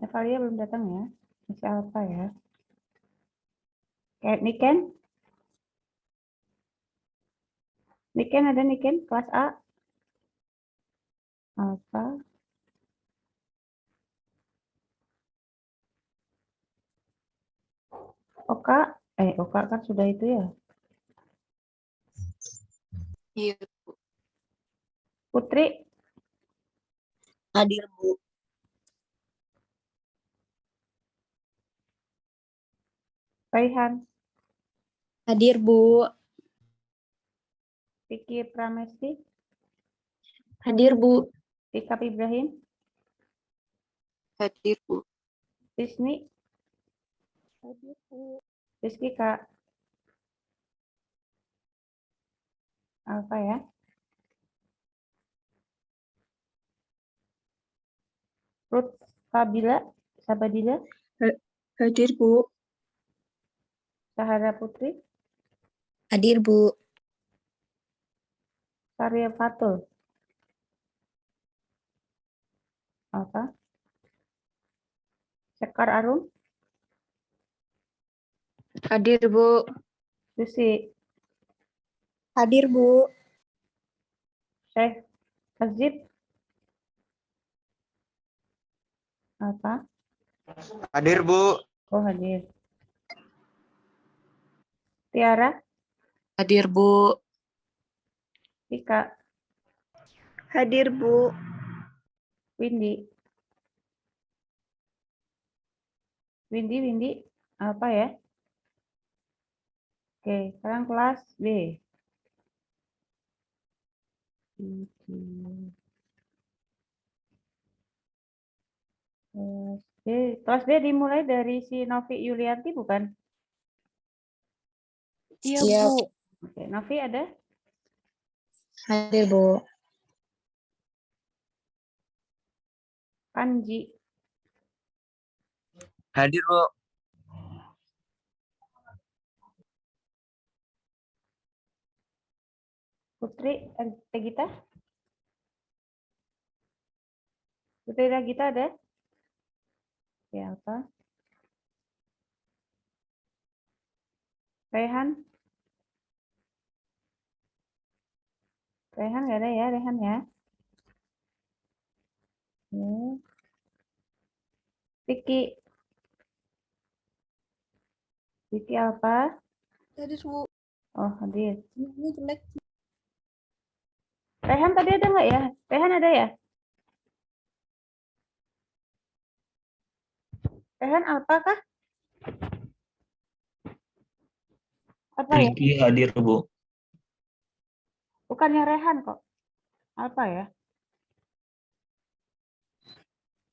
Evalia belum datang ya. Masih Alfa ya. Kayak Niken. Niken ada Niken kelas A. Alfa. Oka. Oka kan sudah itu ya. Iya, Bu. Putri. Hadir, Bu. Raihan. Hadir, Bu. Vicky Pramesti. Hadir, Bu. Tika Ibrahim. Hadir, Bu. Disni. Hadir, Bu. Rizky Kak. Alfa ya. Ruth Sabila. Sabadila. Hadir, Bu. Sahara Putri. Hadir, Bu. Sarya Fatul. Alfa. Sekar Arum. Hadir, Bu. Susi. Hadir, Bu. Syekh Azib. Alfa. Hadir, Bu. Oh hadir. Tiara. Hadir, Bu. Tika. Hadir, Bu. Windy. Windy. Apa ya? Oke, sekarang kelas B. Kelas B dimulai dari si Novi Yulianti bukan? Iya, Iya. Bu. Oke, Novi ada? Hadir, Bu. Panji. Hadir, Bu. Putri Regita? Putri Regita ada? Ya, apa? Rehan? Rehan nggak ada ya, Rehan ya? Vicky. Vicky apa? Hadir, Bu. Oh, hadir. Ini jelek. Rehan tadi ada nggak ya? Rehan ada ya? Rehan apa kah? Apa ya? Riki hadir, Bu. Bukannya Rehan kok. Apa ya?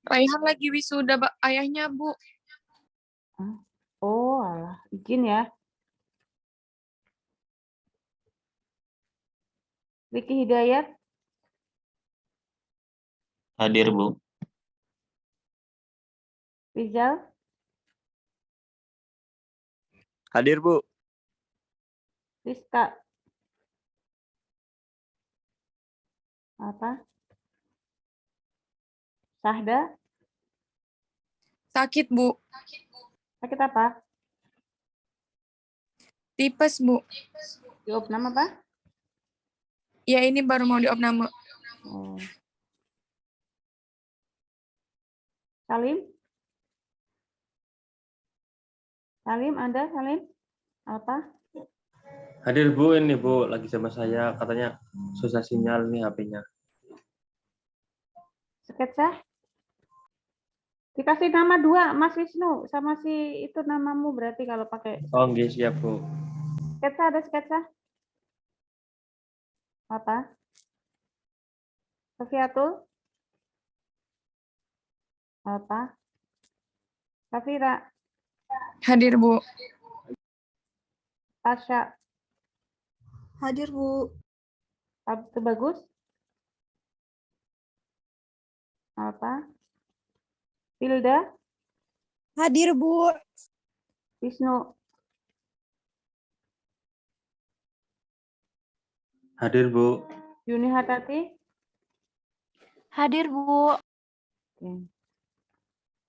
Raihan lagi wisuda ayahnya, Bu. Oh, alah. Izin ya. Vicky Hidayat. Hadir, Bu. Rizal. Hadir, Bu. Rizka. Apa? Sahda. Sakit, Bu. Sakit apa? Tipes, Bu. Diopnam apa? Ya, ini baru mau diopname. Oh. Salim. Salim ada Salim? Apa? Hadir, Bu. Ini, Bu. Lagi sama saya. Katanya susah sinyal nih HP-nya. Sketsa. Dikasih nama dua, Mas Wisnu sama si itu namamu berarti kalau pakai Oh, nggih, siap, Bu. sketsa ada sketsa? Apa? Sofiatul? Apa? Safira, Hadir, Bu. Tasya, Hadir, Bu. Abdu Bagus? Apa? Hilda, Hadir, Bu. Wisnu, Hadir, Bu. Yuni Hatati? Hadir, Bu. Oke.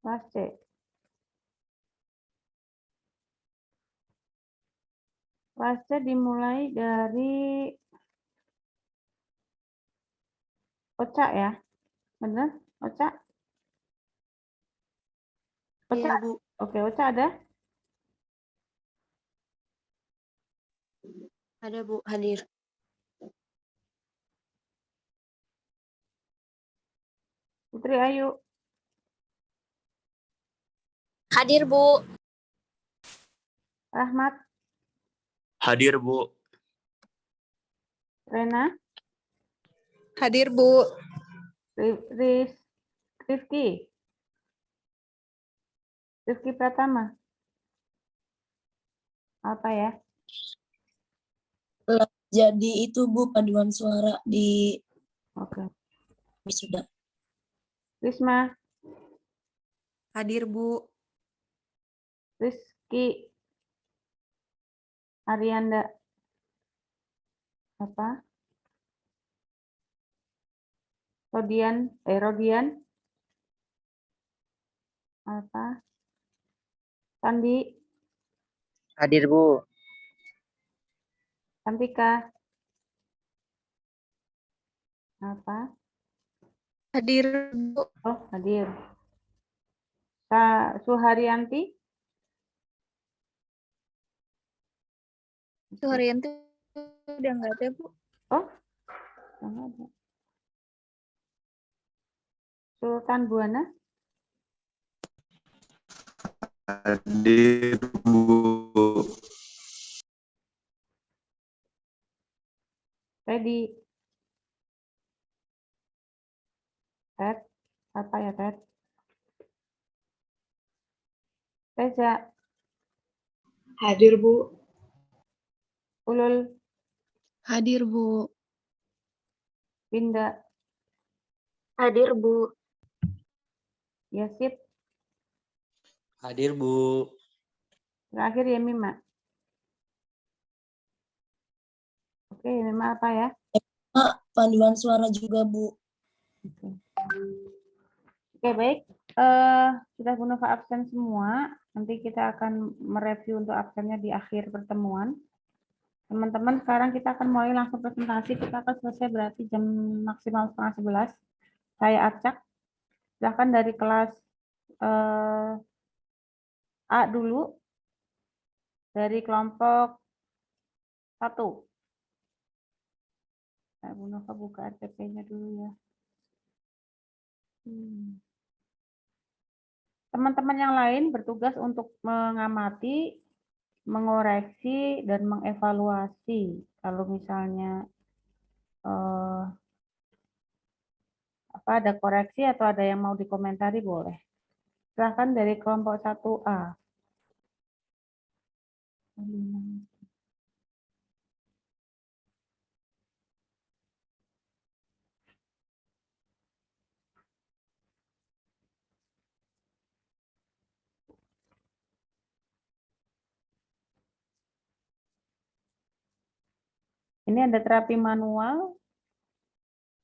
Kelas C. Kelas C dimulai dari Oca ya. Benar? Oca? Oca? Iya, Bu. Oke, Oca ada? Ada, Bu. Hadir. Putri Ayu. Hadir, Bu. Rahmat. Hadir, Bu. Rena. Hadir, Bu. Rifki. Rifki Pratama. Apa ya? Jadi itu Bu paduan suara di Oke. wisuda. Risma. Hadir, Bu. Rizky. Arianda. Apa? Rodian. Apa? Sandi. Hadir, Bu. Santika. Apa? Hadir, Bu. Oh, hadir. Suharyanti. Suharyanti udah nggak ada, Bu. Oh, nggak ada. Sultan Buana. Hadir, Bu. Teddy. Ted. Apa ya, Ted? Teza. Hadir, Bu. Ulul. Hadir, Bu. Winda. Hadir, Bu. Yasid. Hadir, Bu. Terakhir Yemima. Oke, Yemima apa ya? Panduan suara juga Bu. Oke, baik. Sudah Bu Nova absen semua. Nanti kita akan mereview untuk absennya di akhir pertemuan. Teman-teman, sekarang kita akan mulai langsung presentasi. Kita akan selesai berarti jam maksimal 10:30. Saya acak. Silahkan dari kelas A dulu. Dari kelompok 1. Nah, Bu Nova buka RPP-nya dulu ya. Teman-teman yang lain bertugas untuk mengamati, mengoreksi, dan mengevaluasi. Kalau misalnya ada koreksi atau ada yang mau dikomentari boleh. Silahkan dari kelompok 1A. Ini ada terapi manual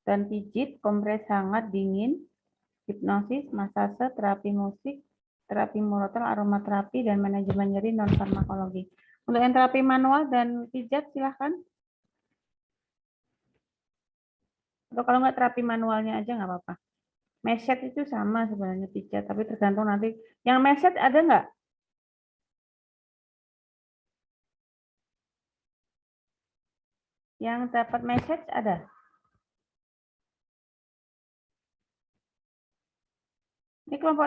dan pijit, kompres hangat, dingin, hipnosis, masase, terapi musik, terapi murotal, aromaterapi, dan manajemen nyeri non-farmakologi. Untuk yang terapi manual dan pijat, silahkan. Atau kalau nggak terapi manualnya aja nggak apa-apa. Meset itu sama sebenarnya pijat, tapi tergantung nanti. Yang meset ada nggak? Yang dapat message ada? Ini kelompok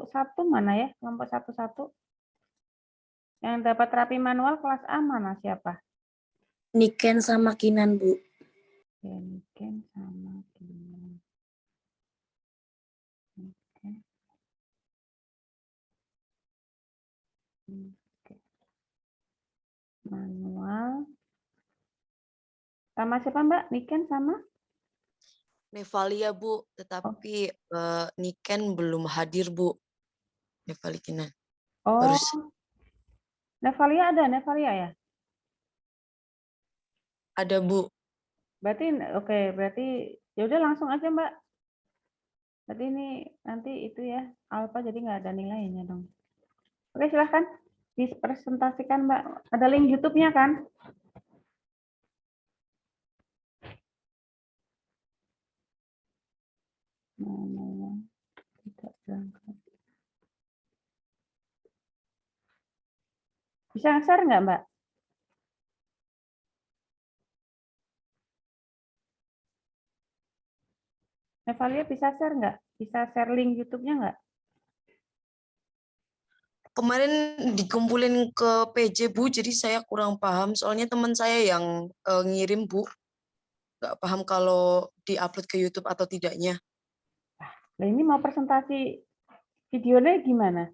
satu mana ya? Kelompok 1-1. Yang dapat terapi manual kelas A mana siapa? Niken sama Kinan Bu. Niken sama Kinan. Oke. Manual. Sama siapa Mbak? Niken sama? Nevalia Bu, tetapi Niken belum hadir Bu. Nevalikina. Oh, Nevalia ada, Nevalia ya? Ada Bu. Berarti oke, berarti ya udah langsung aja Mbak. Berarti ini nanti itu ya, alfa jadi nggak ada nilainya dong. Oke, silahkan dipresentasikan, Mbak. Ada link YouTube-nya kan? Mana yang tidak berangkat? Bisa share nggak, Mbak? Evalia bisa share nggak? Bisa share link YouTube-nya nggak? Kemarin dikumpulin ke PJ Bu, jadi saya kurang paham. Soalnya teman saya yang ngirim Bu, nggak paham kalau diupload ke YouTube atau tidaknya. Nah, ini mau presentasi videonya gimana?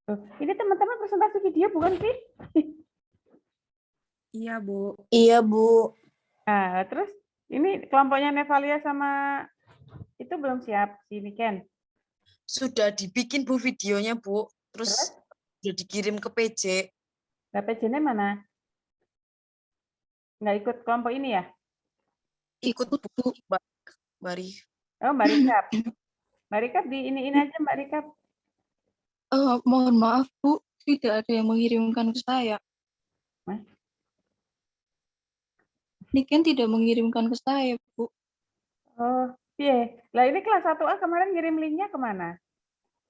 Tuh, ini teman-teman presentasi video bukan sih? Iya, Bu. Iya, Bu. Nah, terus ini kelompoknya Nevalia sama itu belum siap si Niken. Sudah dibikin Bu videonya Bu, terus sudah dikirim ke PJ. Nah, PJ-nya mana? Nggak ikut kelompok ini ya? Ikut Bu, Mbak Rih. Oh, Mbak Rikap. Mbak Rikap di ini aja Mbak Rikap. Mohon maaf Bu, tidak ada yang mengirimkan ke saya. Mas? Niken tidak mengirimkan ke saya, Bu. Oh, iya. Lah ini kelas 1A kemarin ngirim linknya kemana?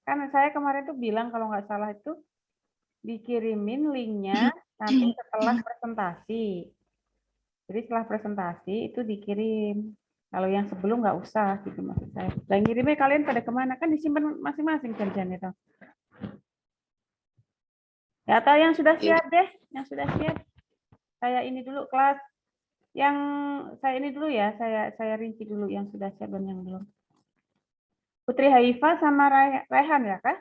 Kan saya kemarin tuh bilang kalau nggak salah itu dikirimin linknya nanti setelah presentasi. Jadi setelah presentasi itu dikirim. Kalau yang sebelum nggak usah gitu maksud saya. Lah ngirimnya kalian pada kemana? Kan disimpan masing-masing kerjaan itu. Ya, atau yang sudah siap deh, yang sudah siap. Saya ini dulu kelas yang saya ini dulu ya, saya rinci dulu yang sudah siap dan yang belum. Putri Haifa sama Rehan ya, Kak?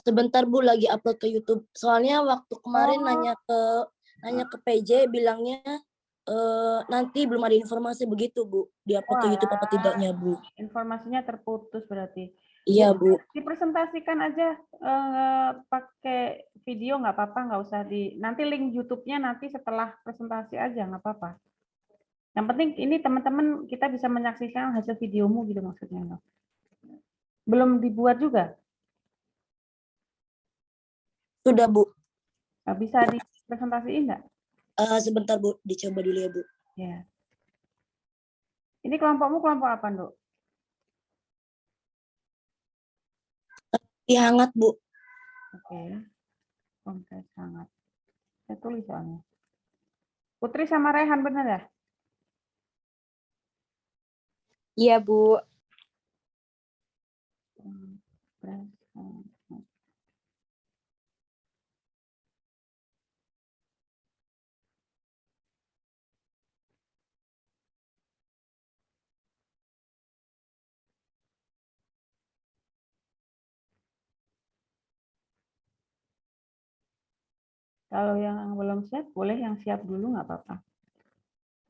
Sebentar Bu, lagi upload ke YouTube. Soalnya waktu kemarin Oh. nanya ke PJ bilangnya nanti belum ada informasi begitu Bu, di-upload ke YouTube apa tidaknya Bu. Informasinya terputus berarti. Iya Bu. Dipresentasikan aja pakai video nggak apa-apa, nggak usah nanti link YouTube-nya nanti setelah presentasi aja nggak apa-apa. Yang penting ini teman-teman kita bisa menyaksikan hasil videomu gitu maksudnya. Belum dibuat juga? Sudah Bu. Bisa dipresentasiin nggak? Sebentar Bu, dicoba dulu ya Bu. Ya. Ini kelompokmu kelompok apa, Nduk? Hangat Bu. Oke. Kompres hangat. Saya tulis soalnya. Putri sama Rehan benar ya? Iya, Bu. Kompres hangat. Kalau yang belum siap, boleh yang siap dulu nggak apa-apa.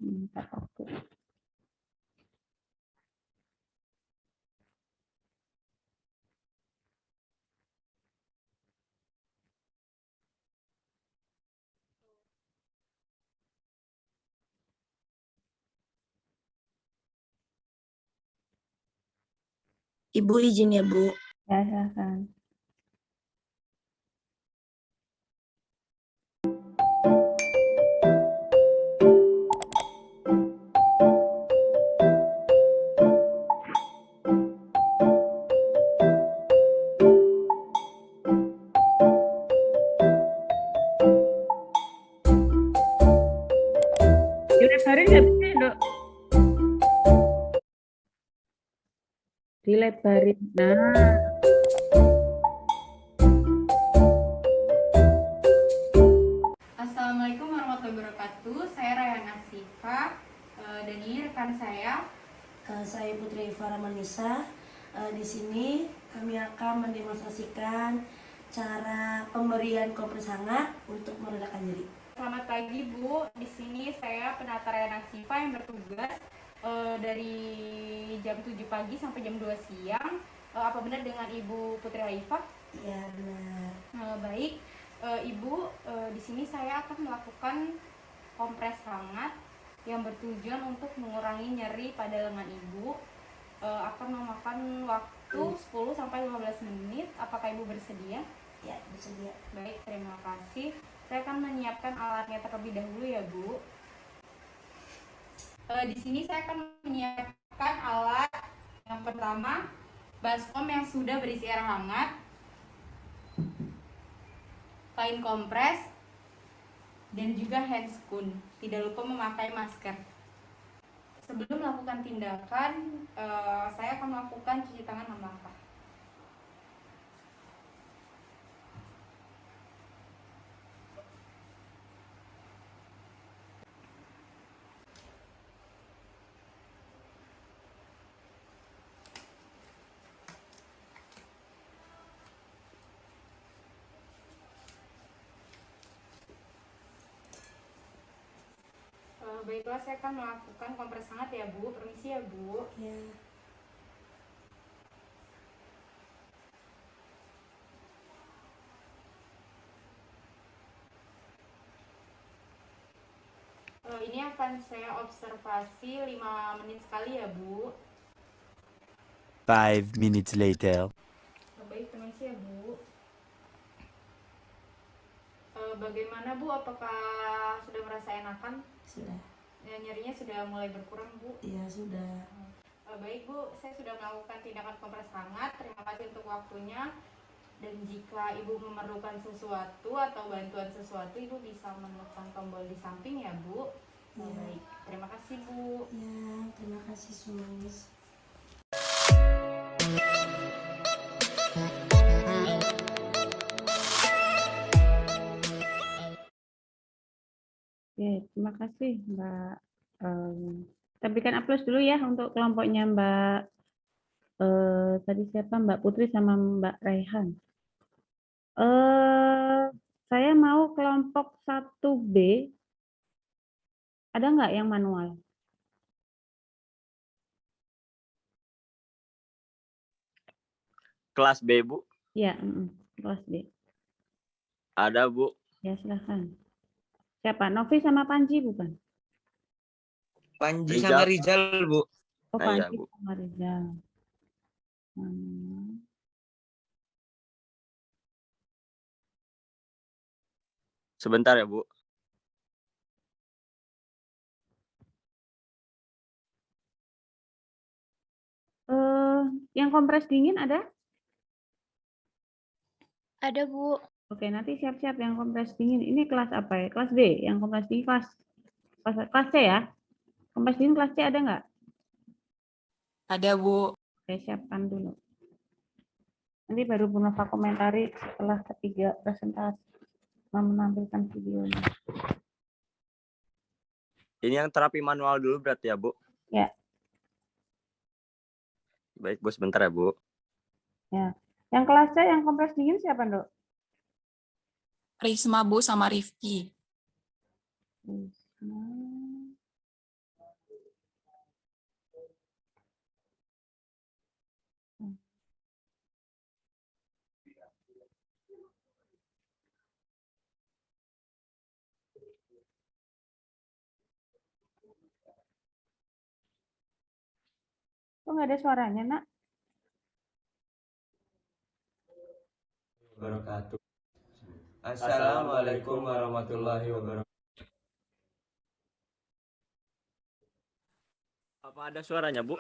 Minta waktu. Ibu izin ya Bu. Ya, silakan. Dilebarin nggak bisa ya, Dok? Dilebarin. Nah. Assalamualaikum warahmatullahi wabarakatuh. Saya Rayana Sifa dan ini rekan saya. Saya Putri Faramanisa. Di sini kami akan mendemonstrasikan cara pemberian kompres hangat untuk meredakan nyeri. Selamat pagi Bu. Di sini saya penata Rayana Sifa yang bertugas dari jam 7 pagi sampai jam 2 siang. Apa benar dengan Ibu Putri Haifah? Iya benar. Baik. Ibu, di sini saya akan melakukan kompres hangat yang bertujuan untuk mengurangi nyeri pada lengan ibu. Akan memakan waktu 10-15 menit. Apakah ibu bersedia? Ya, bersedia. Baik, terima kasih. Saya akan menyiapkan alatnya terlebih dahulu ya Bu. Di sini saya akan menyiapkan alat yang pertama, baskom yang sudah berisi air hangat, kain kompres, dan juga handscoon. Tidak lupa memakai masker. Sebelum melakukan tindakan, saya akan melakukan cuci tangan 6 langkah. Baiklah, saya akan melakukan kompres hangat ya Bu. Permisi ya Bu. Ya. Ini akan saya observasi 5 menit sekali ya Bu. 5 minutes later. Baik, permisi ya Bu. Bagaimana Bu? Apakah sudah merasa enakan? Sudah. Nyerinya sudah mulai berkurang Bu? Iya, sudah. Baik Bu, saya sudah melakukan tindakan kompres hangat. Terima kasih untuk waktunya. Dan jika Ibu memerlukan sesuatu atau bantuan sesuatu, Ibu bisa menekan tombol di samping ya Bu. Ya. Baik, terima kasih Bu. Ya, terima kasih Sus. Oke, terima kasih Mbak. Kita berikan aplaus dulu ya untuk kelompoknya Mbak. Tadi siapa? Mbak Putri sama Mbak Raihan. Saya mau kelompok 1B. Ada nggak yang manual? Kelas B, Bu. Ya, kelas B. Ada, Bu. Ya, silahkan. Siapa? Novi sama Panji bukan? Panji Rizal. sama Rizal, Bu. Oh, Nah, iya, Panji Bu. sama Rizal. Sebentar ya, Bu. Yang kompres dingin ada? Ada, Bu. Oke, nanti siap-siap yang kompres dingin. Ini kelas apa ya? Kelas B. Yang kompres dingin kelas C ya? Kompres dingin kelas C ada nggak? Ada Bu. Oke, siapkan dulu. Nanti baru Bu Nova komentari setelah ketiga presentasi menampilkan videonya. Ini yang terapi manual dulu berarti ya, Bu? Ya. Baik, Bu. Sebentar ya, Bu. Ya. Yang kelas C yang kompres dingin siapa, Dok? Risma Bu sama Rifki. Kok nggak ada suaranya, Nak? Wabarakatuh. Assalamualaikum warahmatullahi wabarakatuh. Apa ada suaranya, Bu?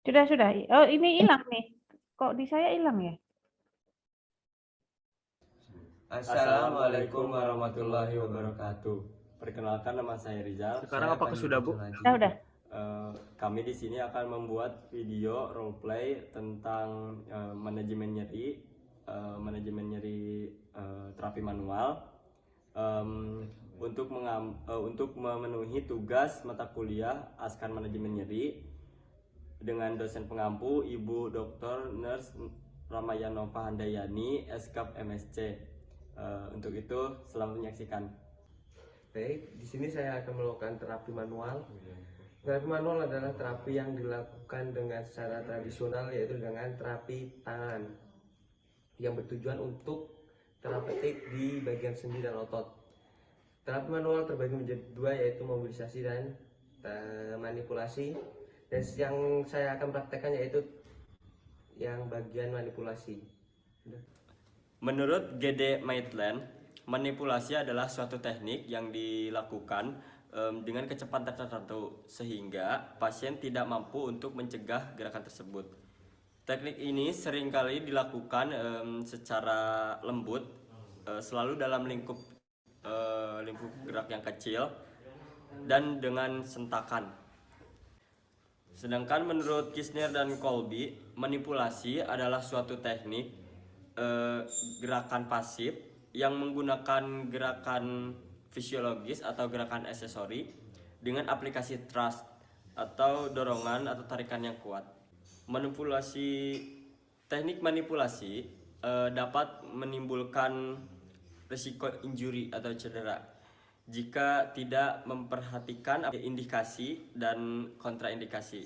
Sudah. Oh, ini hilang nih. Kok di saya hilang ya? Assalamualaikum warahmatullahi wabarakatuh. Perkenalkan, nama saya Rizal. Sekarang apakah sudah, Bu? Udah. Kami di sini akan membuat video role play tentang manajemen nyeri terapi manual. Untuk memenuhi tugas mata kuliah Askan Manajemen Nyeri dengan dosen pengampu Ibu Dr. Nurse Ramayanova Handayani, Eskap MSc. Untuk itu, selamat menyaksikan. Baik, di sini saya akan melakukan terapi manual. Terapi manual adalah terapi yang dilakukan dengan secara tradisional, yaitu dengan terapi tangan yang bertujuan untuk terapeutik di bagian sendi dan otot. Terapi manual terbagi menjadi dua, yaitu mobilisasi dan manipulasi, dan yang saya akan praktekkan yaitu yang bagian manipulasi. Menurut GD Maitland, manipulasi adalah suatu teknik yang dilakukan dengan kecepatan tertentu sehingga pasien tidak mampu untuk mencegah gerakan tersebut. Teknik ini seringkali dilakukan secara lembut, selalu dalam lingkup gerak yang kecil dan dengan sentakan. Sedangkan menurut Kisner dan Kolbe, manipulasi adalah suatu teknik gerakan pasif yang menggunakan gerakan fisiologis atau gerakan aksesori dengan aplikasi thrust atau dorongan atau tarikan yang kuat. Teknik manipulasi dapat menimbulkan risiko injury atau cedera jika tidak memperhatikan indikasi dan kontraindikasi.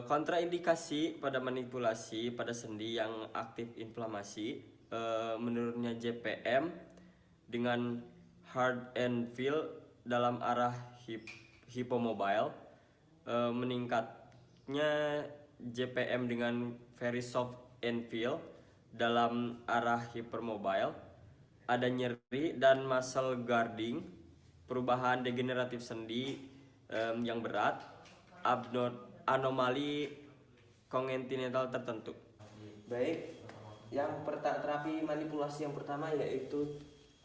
Kontraindikasi pada manipulasi pada sendi yang aktif inflamasi, menurutnya JPM dengan hard and feel dalam arah hypomobile, meningkatnya JPM dengan very soft and feel dalam arah hypermobile, ada nyeri dan muscle guarding, perubahan degeneratif sendi yang berat, anomali kongenital tertentu. Baik, terapi manipulasi yang pertama yaitu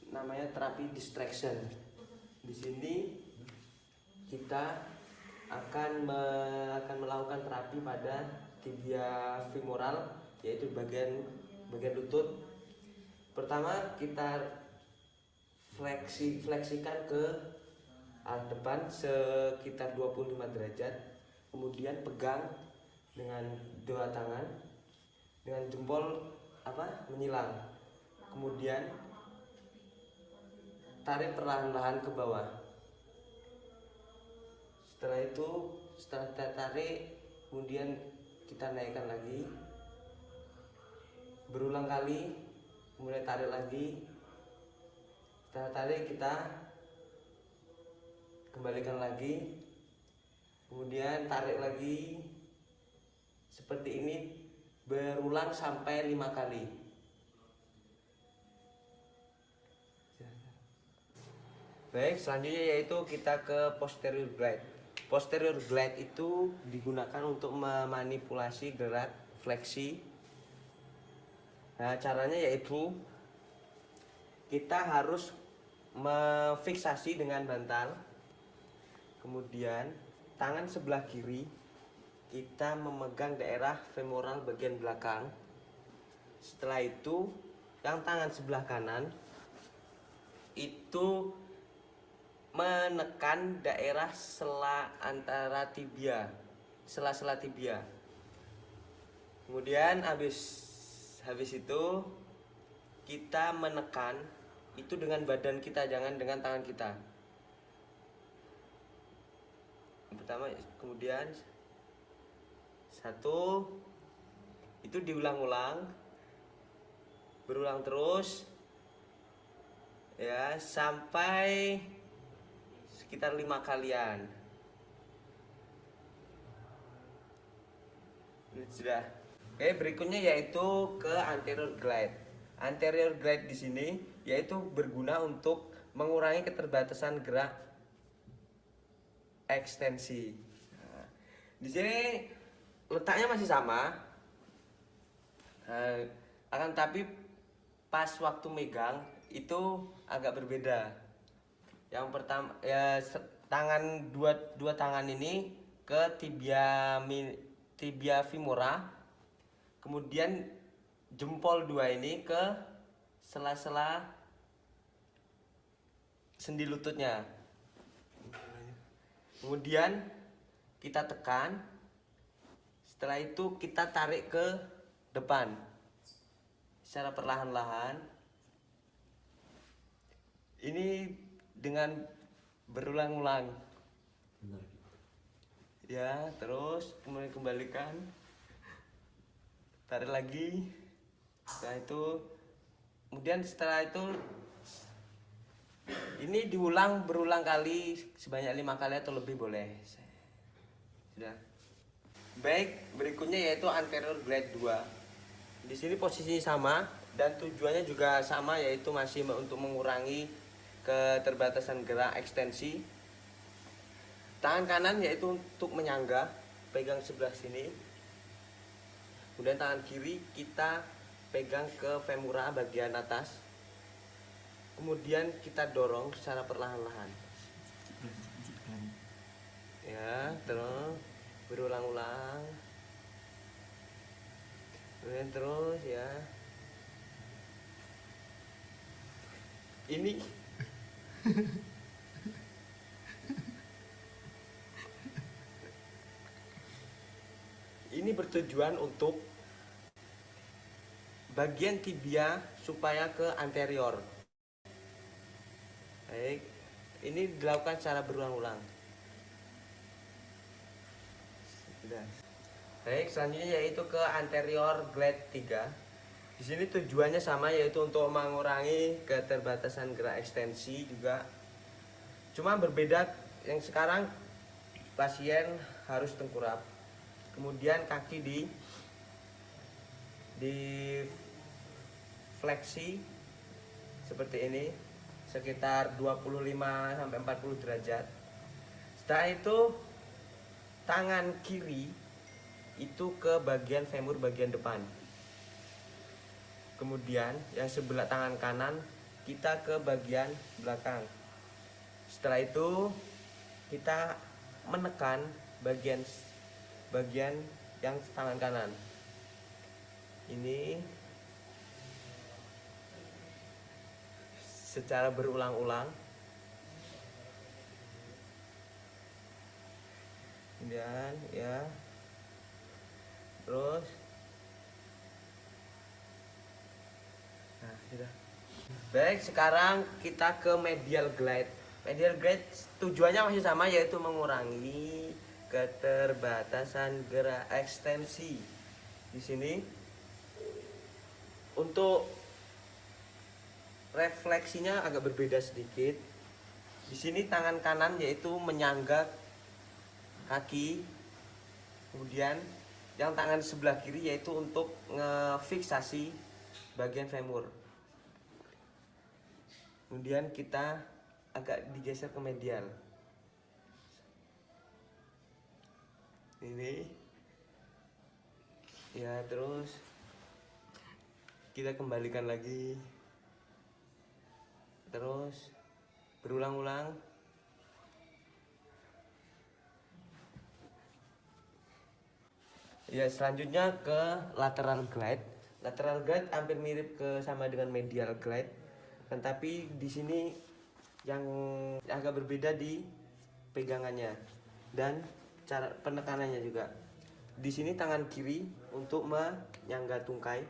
namanya terapi distraction. Di sini kita akan melakukan terapi pada tibia femoral, yaitu bagian lutut. Pertama kita fleksikan ke arah depan sekitar 25 derajat, kemudian pegang dengan dua tangan dengan jempol menyilang, kemudian tarik perlahan-lahan ke bawah. Setelah kita tarik, kemudian kita naikkan lagi berulang kali, kemudian tarik lagi. Setelah tarik kita kembalikan lagi, kemudian tarik lagi. Seperti ini berulang sampai 5 kali. Baik, selanjutnya yaitu kita ke posterior glide. Posterior glide itu digunakan untuk memanipulasi gerak fleksi. Nah, caranya yaitu kita harus memfiksasi dengan bantal. Kemudian tangan sebelah kiri kita memegang daerah femoral bagian belakang. Setelah itu yang tangan sebelah kanan itu menekan daerah sela antara tibia, sela-sela tibia. Kemudian habis itu kita menekan itu dengan badan kita, jangan dengan tangan kita. Yang pertama, kemudian satu, itu diulang-ulang, berulang terus ya sampai sekitar 5 kalian. Ini sudah. Oke, berikutnya yaitu ke anterior glide. Anterior glide di sini yaitu berguna untuk mengurangi keterbatasan gerak ekstensi. Nah, di sini letaknya masih sama, akan tapi pas waktu megang itu agak berbeda. Yang pertama ya dua tangan ini ke tibia femora, kemudian jempol dua ini ke sela-sela sendi lututnya. Kemudian kita tekan, setelah itu kita tarik ke depan secara perlahan-lahan. Ini dengan berulang-ulang. Ya, terus kemudian kembalikan, tarik lagi. Setelah itu, kemudian setelah itu Ini diulang berulang kali sebanyak 5 kali atau lebih boleh. Sudah. Baik, berikutnya yaitu anterior glide 2. Di sini posisinya sama dan tujuannya juga sama, yaitu masih untuk mengurangi keterbatasan gerak ekstensi. Tangan kanan yaitu untuk menyangga, pegang sebelah sini. Kemudian tangan kiri kita pegang ke femora bagian atas. Kemudian kita dorong secara perlahan-lahan. Ya, terus berulang-ulang. Kemudian terus ya. Ini ini bertujuan untuk bagian tibia supaya ke anterior. Baik, ini dilakukan secara berulang-ulang. Sudah. Baik, selanjutnya yaitu ke anterior glide 3. Di sini tujuannya sama, yaitu untuk mengurangi keterbatasan gerak ekstensi juga. Cuma berbeda, yang sekarang pasien harus tengkurap. Kemudian kaki di fleksi seperti ini, sekitar 25-40 derajat. Setelah itu tangan kiri itu ke bagian femur bagian depan. Kemudian yang sebelah tangan kanan kita ke bagian belakang. Setelah itu kita menekan bagian yang tangan kanan. Ini secara berulang-ulang. Kemudian ya. Terus nah, sudah. Baik, sekarang kita ke medial glide. Medial glide tujuannya masih sama, yaitu mengurangi keterbatasan gerak ekstensi. Di sini untuk refleksinya agak berbeda sedikit. Di sini tangan kanan yaitu menyangga kaki. Kemudian yang tangan sebelah kiri yaitu untuk ngefiksasi bagian femur. Kemudian kita agak digeser ke medial. Ini. Ya, terus kita kembalikan lagi. Terus berulang-ulang. Ya, selanjutnya ke lateral glide. Lateral glide hampir mirip sama dengan medial glide, tetapi di sini yang agak berbeda di pegangannya dan cara penekanannya juga. Di sini tangan kiri untuk menyangga tungkai.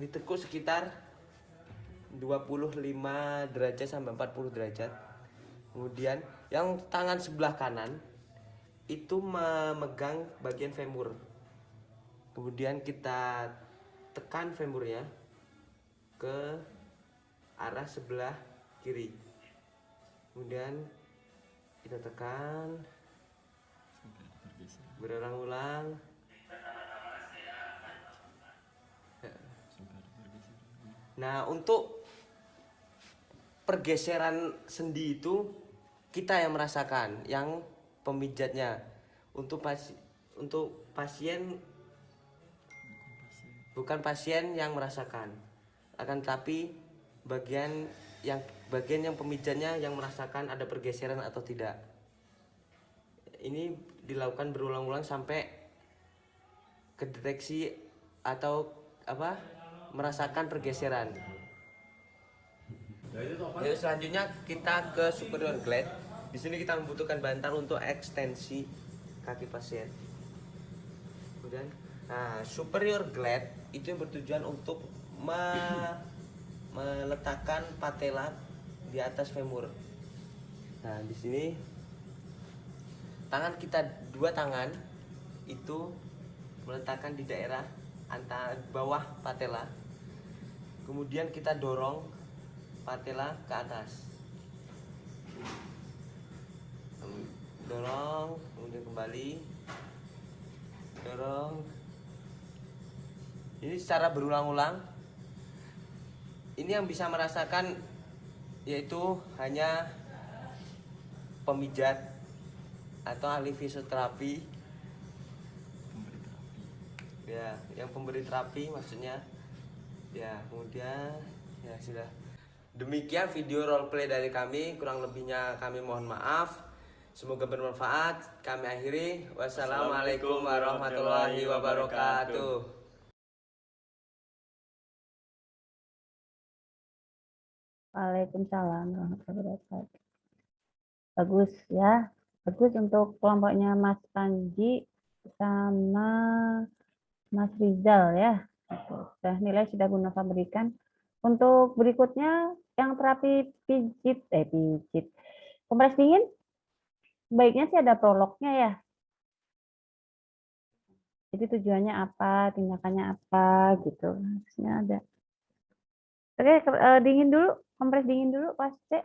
Ditekuk sekitar 25 derajat sampai 40 derajat. Kemudian yang tangan sebelah kanan itu memegang bagian femur. Kemudian kita tekan femurnya ke arah sebelah kiri. Kemudian kita tekan berulang-ulang. Nah, untuk pergeseran sendi itu kita yang merasakan, yang pemijatnya. Untuk pasien bukan pasien yang merasakan, akan tapi bagian yang pemijatnya yang merasakan ada pergeseran atau tidak. Ini dilakukan berulang-ulang sampai kedeteksi atau merasakan pergeseran. Lalu selanjutnya kita ke superior glide. Di sini kita membutuhkan bantal untuk ekstensi kaki pasien. Kemudian, superior glide itu yang bertujuan untuk meletakkan patella di atas femur. Nah, di sini tangan kita, dua tangan itu meletakkan di daerah antara bawah patella. Kemudian kita dorong patella ke atas. Dorong, kemudian kembali. Dorong. Ini secara berulang-ulang. Ini yang bisa merasakan yaitu hanya pemijat atau ahli fisioterapi. Ya, yang pemberi terapi maksudnya. Ya, kemudian ya sudah. Demikian video roleplay dari kami, kurang lebihnya kami mohon maaf. Semoga bermanfaat. Kami akhiri. Wassalamualaikum warahmatullahi wabarakatuh. Waalaikumsalam warahmatullahi wabarakatuh. Bagus ya. Bagus untuk kelompoknya Mas Panji sama Mas Rizal ya. Sudah nilai sudah Bu Nova berikan. Untuk berikutnya yang terapi pijit. Kompres dingin. Baiknya sih ada prolognya ya. Jadi tujuannya apa, tindakannya apa gitu. Harusnya ada. Oke, dingin dulu, kompres dingin dulu pas C.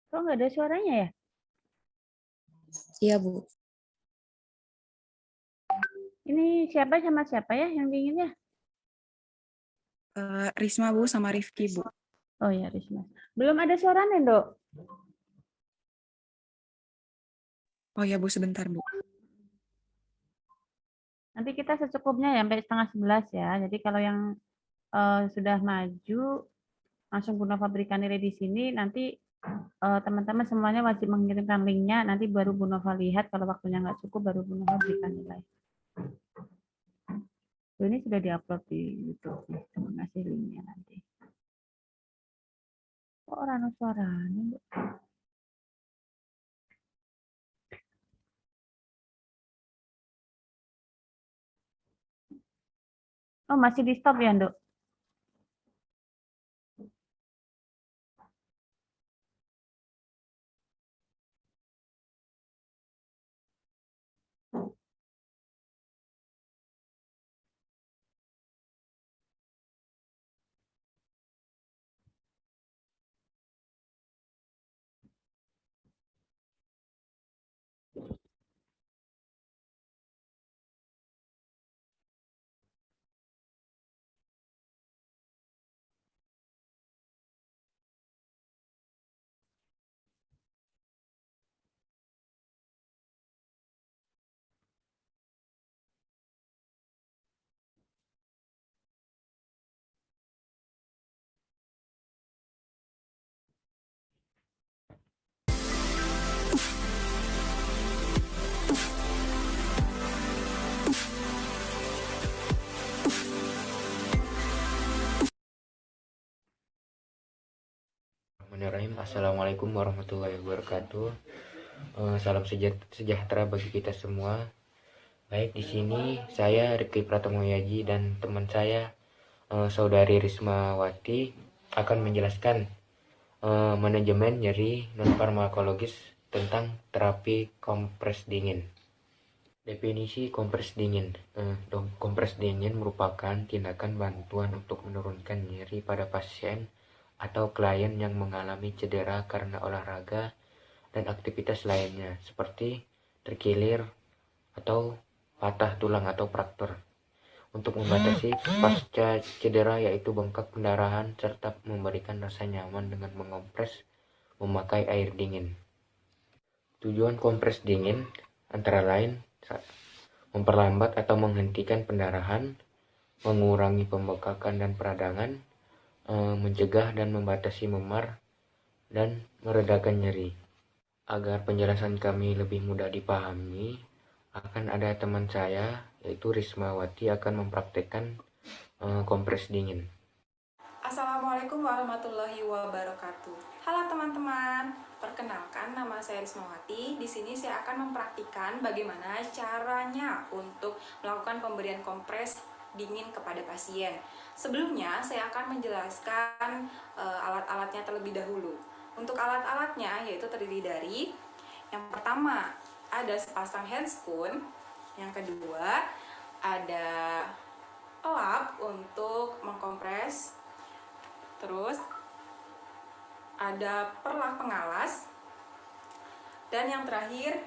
Kok nggak ada suaranya ya? Iya, Bu. Ini siapa sama siapa ya yang dinginnya? Risma, Bu, sama Rifki, Bu. Oh ya, Risma. Belum ada suaranya, Dok. Oh ya, Bu, sebentar, Bu. Nanti kita secukupnya ya, sampai 10:30 ya. Jadi kalau yang sudah maju, langsung Bu Nova berikan nilai di sini. Nanti teman-teman semuanya wajib mengirimkan linknya. Nanti baru Bu Nova lihat. Kalau waktunya nggak cukup, baru Bu Nova berikan nilai. Ini sudah diupload di YouTube. Terima kasih linknya nanti. Kok orang suaranya, Bu? Oh, masih di stop ya, Dok? Bismillahirrahmanirrahim. Assalamualaikum warahmatullahi wabarakatuh. Salam sejahtera bagi kita semua. Baik, di sini saya Rifki Pratama Yaji dan teman saya saudari Rismawati akan menjelaskan manajemen nyeri non farmakologis tentang terapi kompres dingin. Definisi kompres dingin. Kompres dingin merupakan tindakan bantuan untuk menurunkan nyeri pada pasien atau klien yang mengalami cedera karena olahraga dan aktivitas lainnya seperti terkilir atau patah tulang atau fraktur, untuk membatasi pasca cedera yaitu bengkak pendarahan serta memberikan rasa nyaman dengan mengompres memakai air dingin. Tujuan kompres dingin antara lain memperlambat atau menghentikan pendarahan, mengurangi pembekakan dan peradangan, mencegah dan membatasi memar, dan meredakan nyeri. Agar penjelasan kami lebih mudah dipahami, akan ada teman saya, yaitu Rismawati, akan mempraktekkan kompres dingin. Assalamualaikum warahmatullahi wabarakatuh. Halo teman-teman, perkenalkan nama saya Rismawati. Di sini saya akan mempraktikkan bagaimana caranya untuk melakukan pemberian kompres dingin kepada pasien. Sebelumnya saya akan menjelaskan alat-alatnya terlebih dahulu. Untuk alat-alatnya yaitu terdiri dari yang pertama ada sepasang handscoon, yang kedua ada lap untuk mengkompres, terus ada perlah pengalas, dan yang terakhir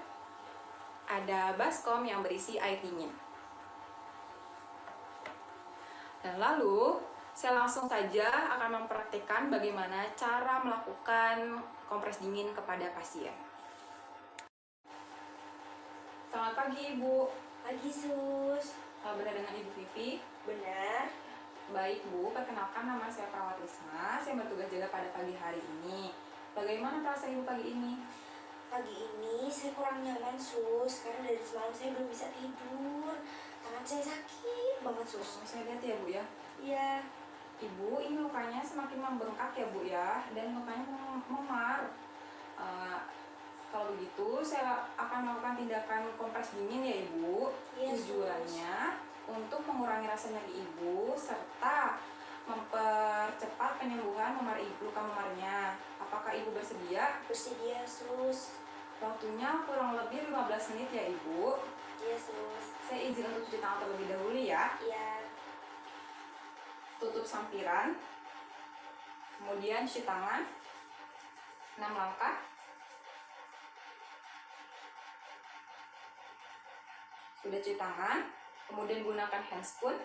ada baskom yang berisi air dingin. Dan lalu saya langsung saja akan mempraktikkan bagaimana cara melakukan kompres dingin kepada pasien. Selamat pagi Ibu. Pagi Sus. Benar dengan Ibu Vivi? Benar. Baik Bu, perkenalkan nama saya Perawat Risma. Saya bertugas jaga pada pagi hari ini. Bagaimana perasaan Ibu pagi ini? Pagi ini saya kurang nyaman Sus, karena dari semalam saya belum bisa tidur. Tangan saya sakit banget Sus. Saya lihat ya Bu ya. Iya. Ibu, ini lukanya semakin membengkak ya Bu ya, dan lukanya memar. Kalau begitu, saya akan melakukan tindakan kompres dingin ya Ibu. Iya, Tujuannya untuk mengurangi rasa nyeri Ibu, serta mempercepat penyembuhan luka memarnya. Apakah Ibu bersedia? Bersedia Sus. Waktunya kurang lebih 15 menit ya Ibu. Iya Sus. Saya izin untuk cuci tangan terlebih dahulu ya. Iya. Tutup sampiran, kemudian cuci tangan 6 langkah. Sudah cuci tangan, kemudian gunakan handscoon.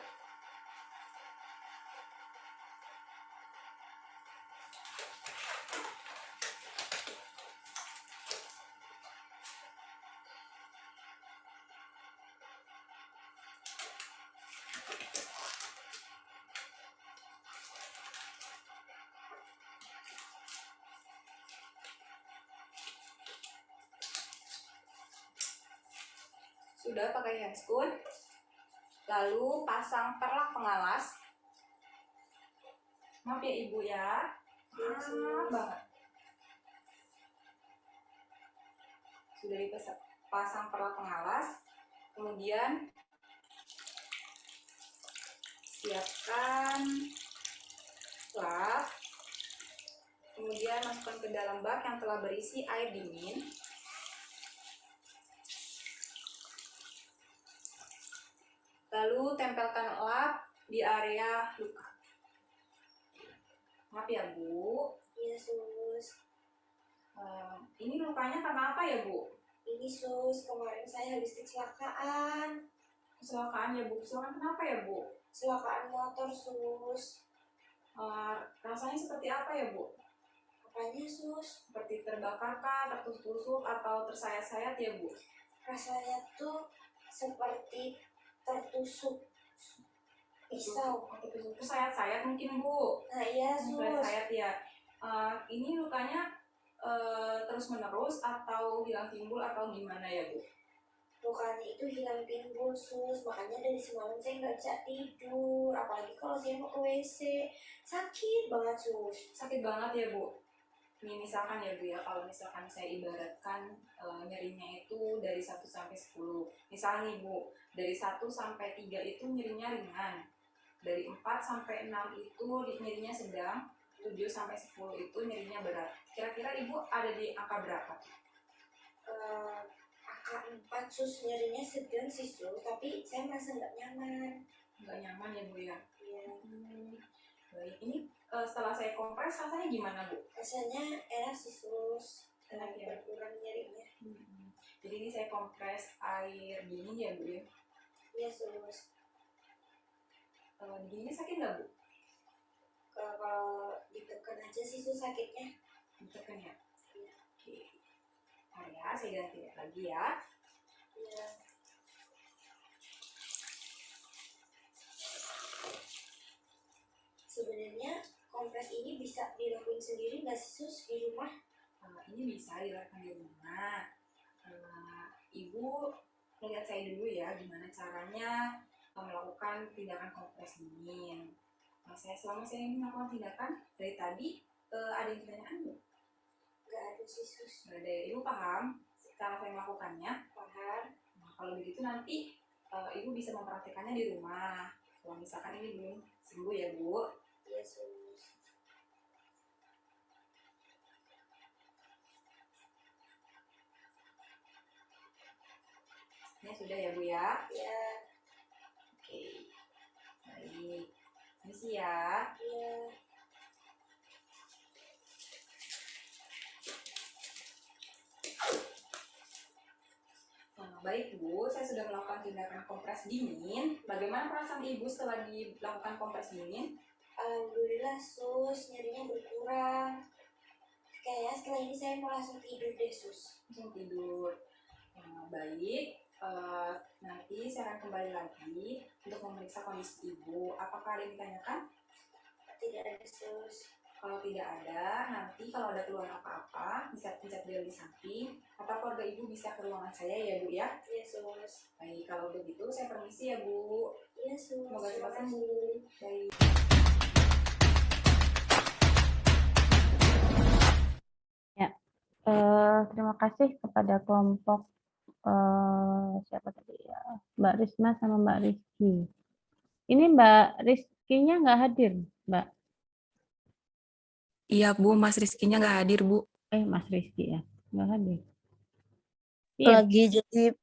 Sudah pakai handscoon, lalu pasang perlah pengalas. Maaf ya Ibu ya, panas banget. Sudah dipasang perlah pengalas, kemudian siapkan lap, kemudian masukkan ke dalam bak yang telah berisi air dingin. Lalu tempelkan lap di area luka. Maaf ya Bu. Iya Sus. Ini lukanya karena apa ya Bu? Ini Sus, kemarin saya habis kecelakaan. Kecelakaan ya Bu. Kecelakaan kenapa ya Bu? Kecelakaan motor Sus. Rasanya seperti apa ya Bu? Apanya Sus? Seperti terbakar kah, tertusuk-tusuk, atau tersayat-sayat ya Bu? Rasanya tuh seperti tertusuk pisau. Tertusuk tersayat-sayat mungkin Bu. Nah iya Sus. Tersayat ya. Ini lukanya terus menerus atau hilang timbul atau gimana ya Bu? Lukanya itu hilang timbul Sus, makanya dari semalam saya nggak bisa tidur, apalagi kalau saya mau ke WC. Sakit banget Sus. Sakit banget ya Bu. Ini misalkan ya Bu ya, kalau misalkan saya ibaratkan nyerinya itu dari 1 sampai 10. Misalnya nih Bu, dari 1 sampai 3 itu nyerinya ringan. Dari 4 sampai 6 itu nyerinya sedang, 7 sampai 10 itu nyerinya berat. Kira-kira Ibu ada di angka berapa? Angka 4 Sus, nyerinya sedang sih Sus, tapi saya merasa nggak nyaman. Nggak nyaman ya Bu ya? Iya. Baik, ini setelah saya kompres rasanya gimana Bu? Rasanya enak sih Sus, Enak ya? berkurang nyerinya. Jadi ini saya kompres air dingin ya Bu ya? Iya Sus. Dinginnya sakit nggak Bu? Kalau ditekan aja sih Sus sakitnya. Ditekan ya? Iya. Oke. Nah ya, saya ganti lagi ya. Iya. ini bisa dilakuin sendiri nggak sih Sus di rumah? Ini bisa dilakukan di rumah. Ibu lihat saya dulu ya gimana caranya melakukan tindakan kompres dingin. Selama saya ini melakukan tindakan dari tadi ada yang pertanyaan Bu? Nggak ada sih Sus. Nggak ada. Ibu paham cara saya melakukannya? Paham. Nah, kalau begitu nanti Ibu bisa mempraktekannya di rumah. Kalau misalkan ini belum sembuh ya Bu. Iya Sus. Ini sudah ya Bu ya? Iya. Oke. Baik. Misi ya. Iya. Baik Bu, saya sudah melakukan tindakan kompres dingin. Bagaimana perasaan Ibu setelah dilakukan kompres dingin? Alhamdulillah Sus, nyerinya berkurang. Kayaknya setelah ini saya mau langsung tidur deh Sus. Langsung tidur. Baik, nanti saya akan kembali lagi untuk memeriksa kondisi Ibu. Apakah ada yang ditanyakan? Tidak ada Sus. Kalau tidak ada, nanti kalau ada keluhan apa-apa, bisa pencet bel di samping, atau keluarga Ibu bisa ke ruangan saya ya Bu ya? Iya Sus. Baik, kalau begitu saya permisi ya Bu. Iya Sus. Semoga cepat sembuh. Baik. Ya, terima kasih kepada kelompok siapa tadi ya, Mbak Risma sama Mbak Rizky. Ini Mbak Rizky-nya nggak hadir, Mbak? Iya Bu, Mas Rizky-nya nggak hadir Bu. Mas Rizky ya, nggak hadir. Iya. Lagi jadi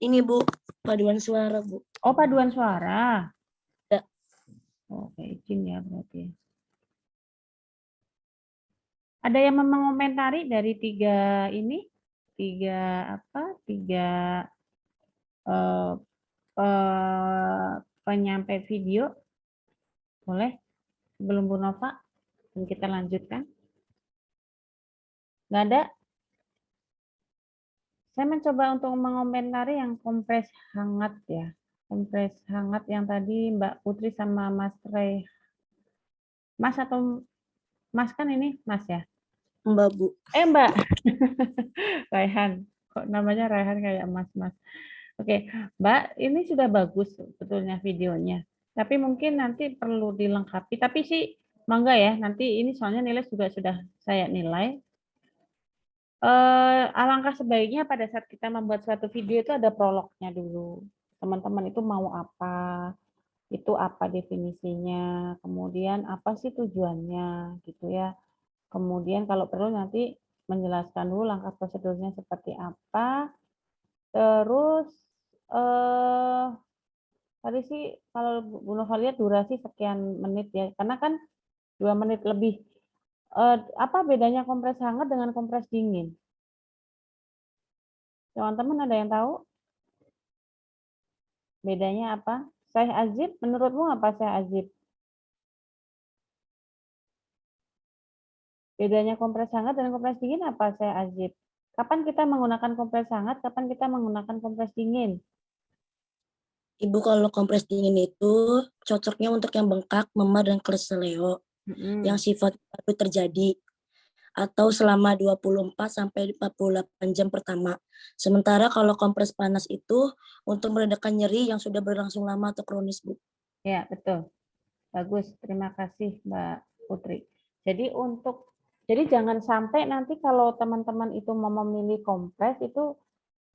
ini Bu, paduan suara Bu. Oh, paduan suara. Ya. Oke, izin ya berarti. Ada yang mengomentari dari tiga penyampai video? Boleh sebelum Bu Nova dan kita lanjutkan? Nggak ada? Saya mencoba untuk mengomentari yang kompres hangat ya. Kompres hangat yang tadi Mbak Putri sama Mas Rey. Mas atau Mas kan ini Mas ya? Mbak Bu. Mbak. Raihan. Kok namanya Raihan kayak Mas-mas. Oke, Mbak, ini sudah bagus sebetulnya videonya. Tapi mungkin nanti perlu dilengkapi. Tapi sih mangga ya, nanti ini soalnya nilai juga sudah saya nilai. Alangkah sebaiknya pada saat kita membuat suatu video itu ada prolognya dulu. Teman-teman itu mau apa, itu apa definisinya, kemudian apa sih tujuannya gitu ya. Kemudian kalau perlu nanti menjelaskan dulu langkah prosedurnya seperti apa. Terus tadi sih kalau Bu Nova lihat durasi sekian menit ya, karena kan 2 menit lebih. Apa bedanya kompres hangat dengan kompres dingin? Teman-teman ada yang tahu? Bedanya apa? Syekh Azib, menurutmu apa Syekh Azib? Bedanya kompres hangat dan kompres dingin apa Syekh Azib? Kapan kita menggunakan kompres hangat, kapan kita menggunakan kompres dingin? Ibu kalau kompres dingin itu cocoknya untuk yang bengkak, memar, dan kleseleo. Yang sifat baru terjadi atau selama 24 sampai 48 jam pertama. Sementara kalau kompres panas itu untuk meredakan nyeri yang sudah berlangsung lama atau kronis, Bu. Ya, betul. Bagus, terima kasih Mbak Putri. Jadi jangan sampai nanti kalau teman-teman itu mau memilih kompres itu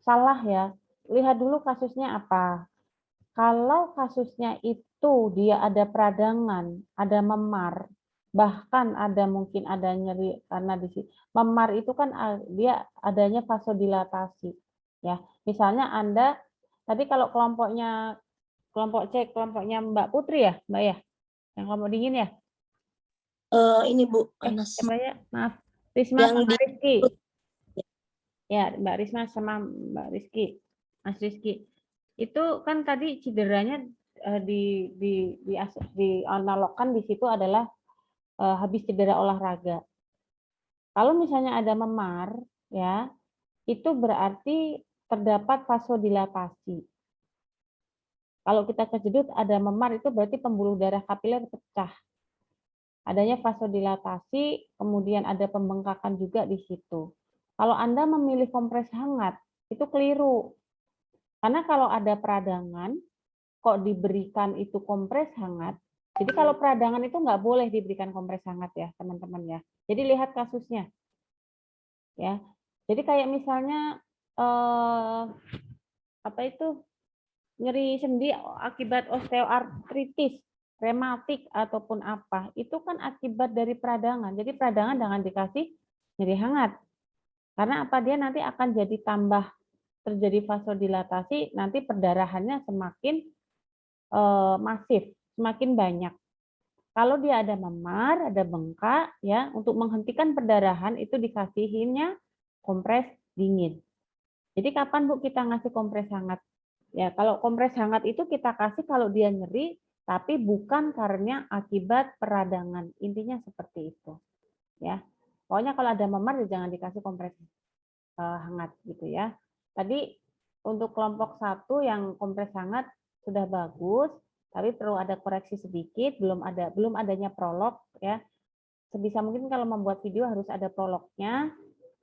salah ya. Lihat dulu kasusnya apa. Kalau kasusnya itu dia ada peradangan, ada memar, bahkan ada mungkin ada nyeri karena di sini memar itu kan dia adanya vasodilatasi ya. Misalnya Anda tadi kalau kelompok C, kelompoknya Mbak Putri ya, Mbak ya, yang kelompok dingin ya. Ini Bu, panas. Mbak ya, maaf, Risma Yang sama Rizky. Ya, Mbak Risma sama Mbak Rizky, Mas Rizky. Itu kan tadi cederanya dianalogkan di situ adalah habis cedera olahraga. Kalau misalnya ada memar, ya, itu berarti terdapat vasodilatasi. Kalau kita kejedut ada memar itu berarti pembuluh darah kapiler pecah. Adanya vasodilatasi, kemudian ada pembengkakan juga di situ. Kalau Anda memilih kompres hangat, itu keliru. Karena kalau ada peradangan, kok diberikan itu kompres hangat. Jadi kalau peradangan itu nggak boleh diberikan kompres hangat ya, teman-teman ya. Jadi lihat kasusnya. Ya. Jadi kayak misalnya apa itu? Nyeri sendi akibat osteoartritis, rematik ataupun apa, itu kan akibat dari peradangan. Jadi peradangan jangan dikasih nyeri hangat. Karena apa, dia nanti akan jadi tambah terjadi vasodilatasi, nanti perdarahannya semakin masif, semakin banyak. Kalau dia ada memar, ada bengkak, ya, untuk menghentikan perdarahan itu dikasihinnya kompres dingin. Jadi kapan Bu kita ngasih kompres hangat? Ya, kalau kompres hangat itu kita kasih kalau dia nyeri, tapi bukan karena akibat peradangan. Intinya seperti itu. Ya, pokoknya kalau ada memar jangan dikasih kompres hangat gitu ya. Tadi untuk kelompok 1 yang kompres hangat sudah bagus, tapi perlu ada koreksi sedikit, belum adanya prolog ya. Sebisa mungkin kalau membuat video harus ada prolognya.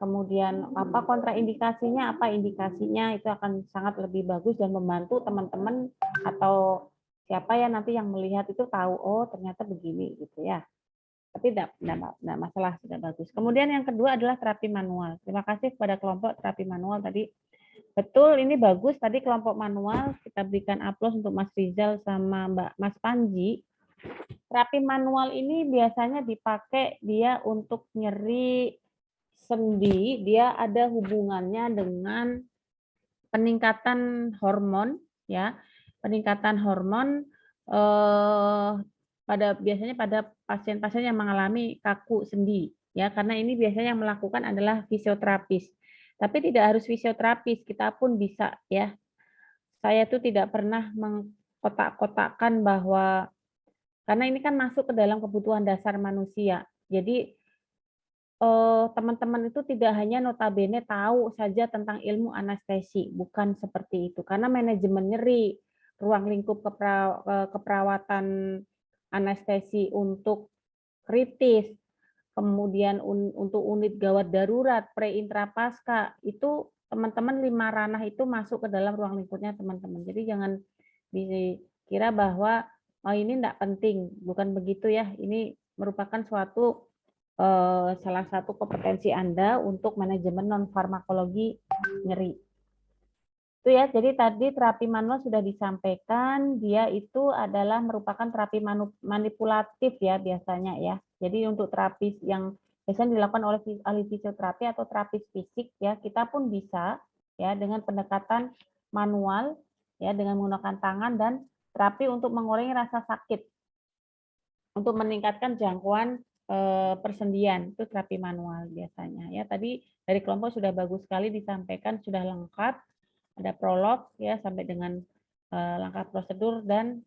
Kemudian apa kontraindikasinya, apa indikasinya, itu akan sangat lebih bagus dan membantu teman-teman atau siapa ya nanti yang melihat itu tahu, oh ternyata begini gitu ya. Tapi tidak masalah, sudah bagus. Kemudian yang kedua adalah terapi manual. Terima kasih kepada kelompok terapi manual tadi. Betul, ini bagus. Tadi kelompok manual kita berikan aplaus untuk Mas Rizal sama Mas Panji. Terapi manual ini biasanya dipakai dia untuk nyeri sendi, dia ada hubungannya dengan peningkatan hormon ya. Peningkatan hormon biasanya pada pasien-pasien yang mengalami kaku sendi ya, karena ini biasanya yang melakukan adalah fisioterapis. Tapi tidak harus fisioterapis, kita pun bisa ya. Saya tuh tidak pernah mengkotak-kotakkan bahwa karena ini kan masuk ke dalam kebutuhan dasar manusia. Jadi teman-teman itu tidak hanya notabene tahu saja tentang ilmu anestesi, bukan seperti itu. Karena manajemen nyeri, ruang lingkup keperawatan anestesi untuk kritis, kemudian untuk unit gawat darurat, pre-intrapaska, itu teman-teman 5 ranah itu masuk ke dalam ruang lingkupnya teman-teman. Jadi jangan dikira bahwa oh ini enggak penting, bukan begitu ya. Ini merupakan suatu salah satu kompetensi Anda untuk manajemen non farmakologi nyeri. Itu ya, jadi tadi terapi manual sudah disampaikan, dia itu adalah merupakan terapi manipulatif ya biasanya ya. Jadi untuk terapi yang biasanya dilakukan oleh ahli fisioterapi atau terapis fisik ya, kita pun bisa ya dengan pendekatan manual ya, dengan menggunakan tangan dan terapi untuk mengurangi rasa sakit. Untuk meningkatkan jangkauan persendian, itu terapi manual biasanya ya. Tadi dari kelompok sudah bagus sekali disampaikan, sudah lengkap, ada prolog ya sampai dengan langkah prosedur dan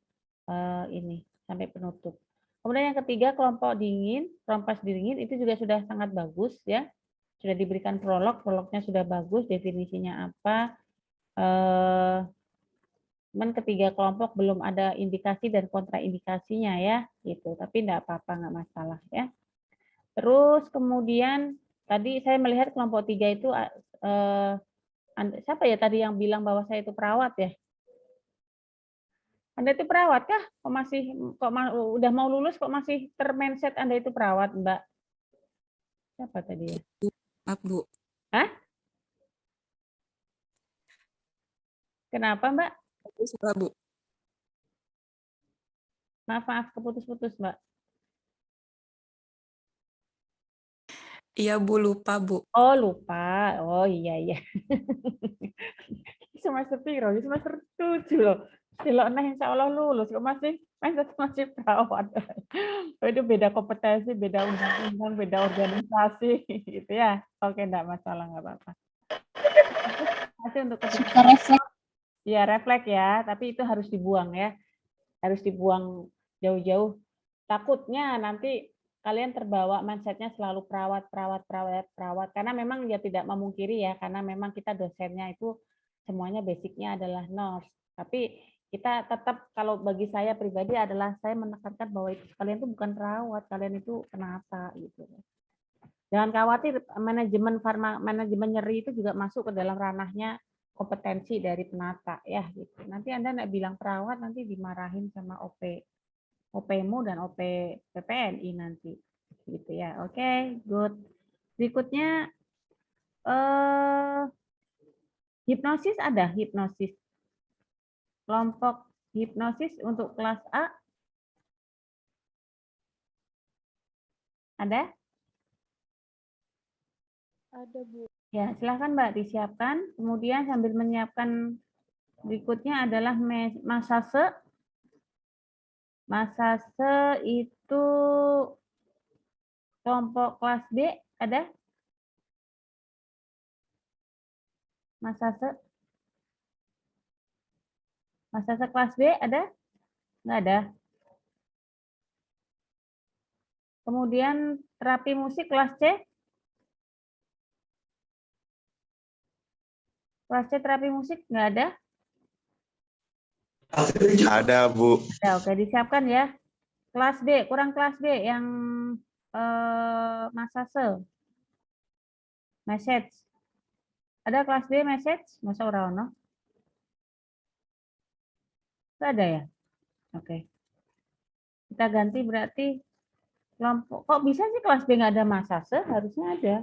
ini sampai penutup. Kemudian yang ketiga kelompok dingin, kompas dingin itu juga sudah sangat bagus ya, sudah diberikan prolognya sudah bagus, definisinya apa. Cuman ketiga kelompok belum ada indikasi dan kontraindikasinya ya, gitu. Tapi enggak apa-apa, enggak masalah ya. Terus kemudian tadi saya melihat kelompok 3 itu siapa ya tadi yang bilang bahwa saya itu perawat ya? Anda itu perawat kah? Udah mau lulus kok masih termindset Anda itu perawat, Mbak? Siapa tadi ya? Maaf, Bu. Hah? Kenapa, Mbak? Salah, Bu. Maaf, keputus-putus, Mbak. Iya, Bu, lupa, Bu. Oh, lupa. Oh, iya. Semester piro? Semester 7 loh. Delok nah insya Allah lulus kok masih perawat. Itu beda kompetensi, beda undang-undang, beda organisasi gitu ya. Oke, enggak masalah, enggak apa-apa. Masih untuk refleks. Ya, refleks ya, tapi itu harus dibuang ya. Harus dibuang jauh-jauh. Takutnya nanti kalian terbawa mindsetnya selalu perawat. Karena memang ya tidak memungkiri ya, karena memang kita dosennya itu semuanya basicnya adalah nurse. Tapi kita tetap, kalau bagi saya pribadi adalah saya menekankan bahwa itu kalian itu bukan perawat, kalian itu penata gitu. Jangan khawatir, manajemen nyeri itu juga masuk ke dalam ranahnya kompetensi dari penata ya gitu. Nanti Anda nggak bilang perawat, nanti dimarahin sama OP-mu dan OP PPNI nanti gitu ya. Oke, good. Berikutnya hipnosis ada, hipnosis. Kelompok hipnosis untuk kelas A ada? Ada, Bu. Ya, silakan Mbak disiapkan. Kemudian sambil menyiapkan, berikutnya adalah massage. Massage itu kelompok kelas B ada? Massage. Massage kelas B ada? Nggak ada. Kemudian terapi musik kelas C. Kelas C terapi musik nggak ada? Ada, Bu. Ada, oke, disiapkan ya. Kelas B, kurang kelas B yang massage. Message. Ada kelas B message? Masa orang nggak ada ya? Oke. Kita ganti berarti kelompok. Kok bisa sih kelas B nggak ada massage? Harusnya ada.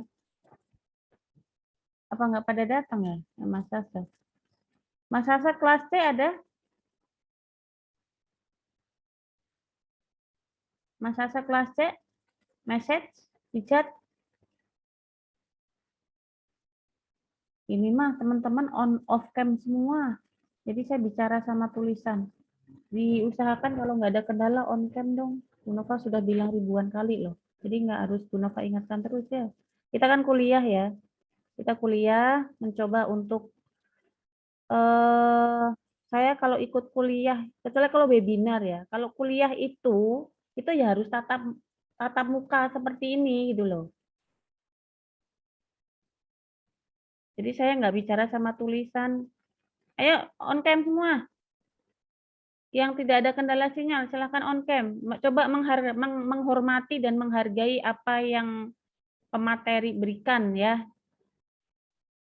Apa nggak pada datang ya massage? Massage kelas C ada? Massage kelas C? Message? Dicat? Ini mah teman-teman on off cam semua. Jadi saya bicara sama tulisan. Diusahakan kalau nggak ada kendala on cam dong. Bu Nova sudah bilang ribuan kali loh. Jadi nggak harus Bu Nova ingatkan terus ya. Kita kan kuliah ya. Kita kuliah mencoba untuk saya kalau ikut kuliah, kecuali kalau webinar ya. Kalau kuliah itu ya harus tatap muka seperti ini gitu loh. Jadi saya nggak bicara sama tulisan. Ayo on cam semua. Yang tidak ada kendala sinyal, silahkan on cam. Coba menghormati dan menghargai apa yang pemateri berikan ya.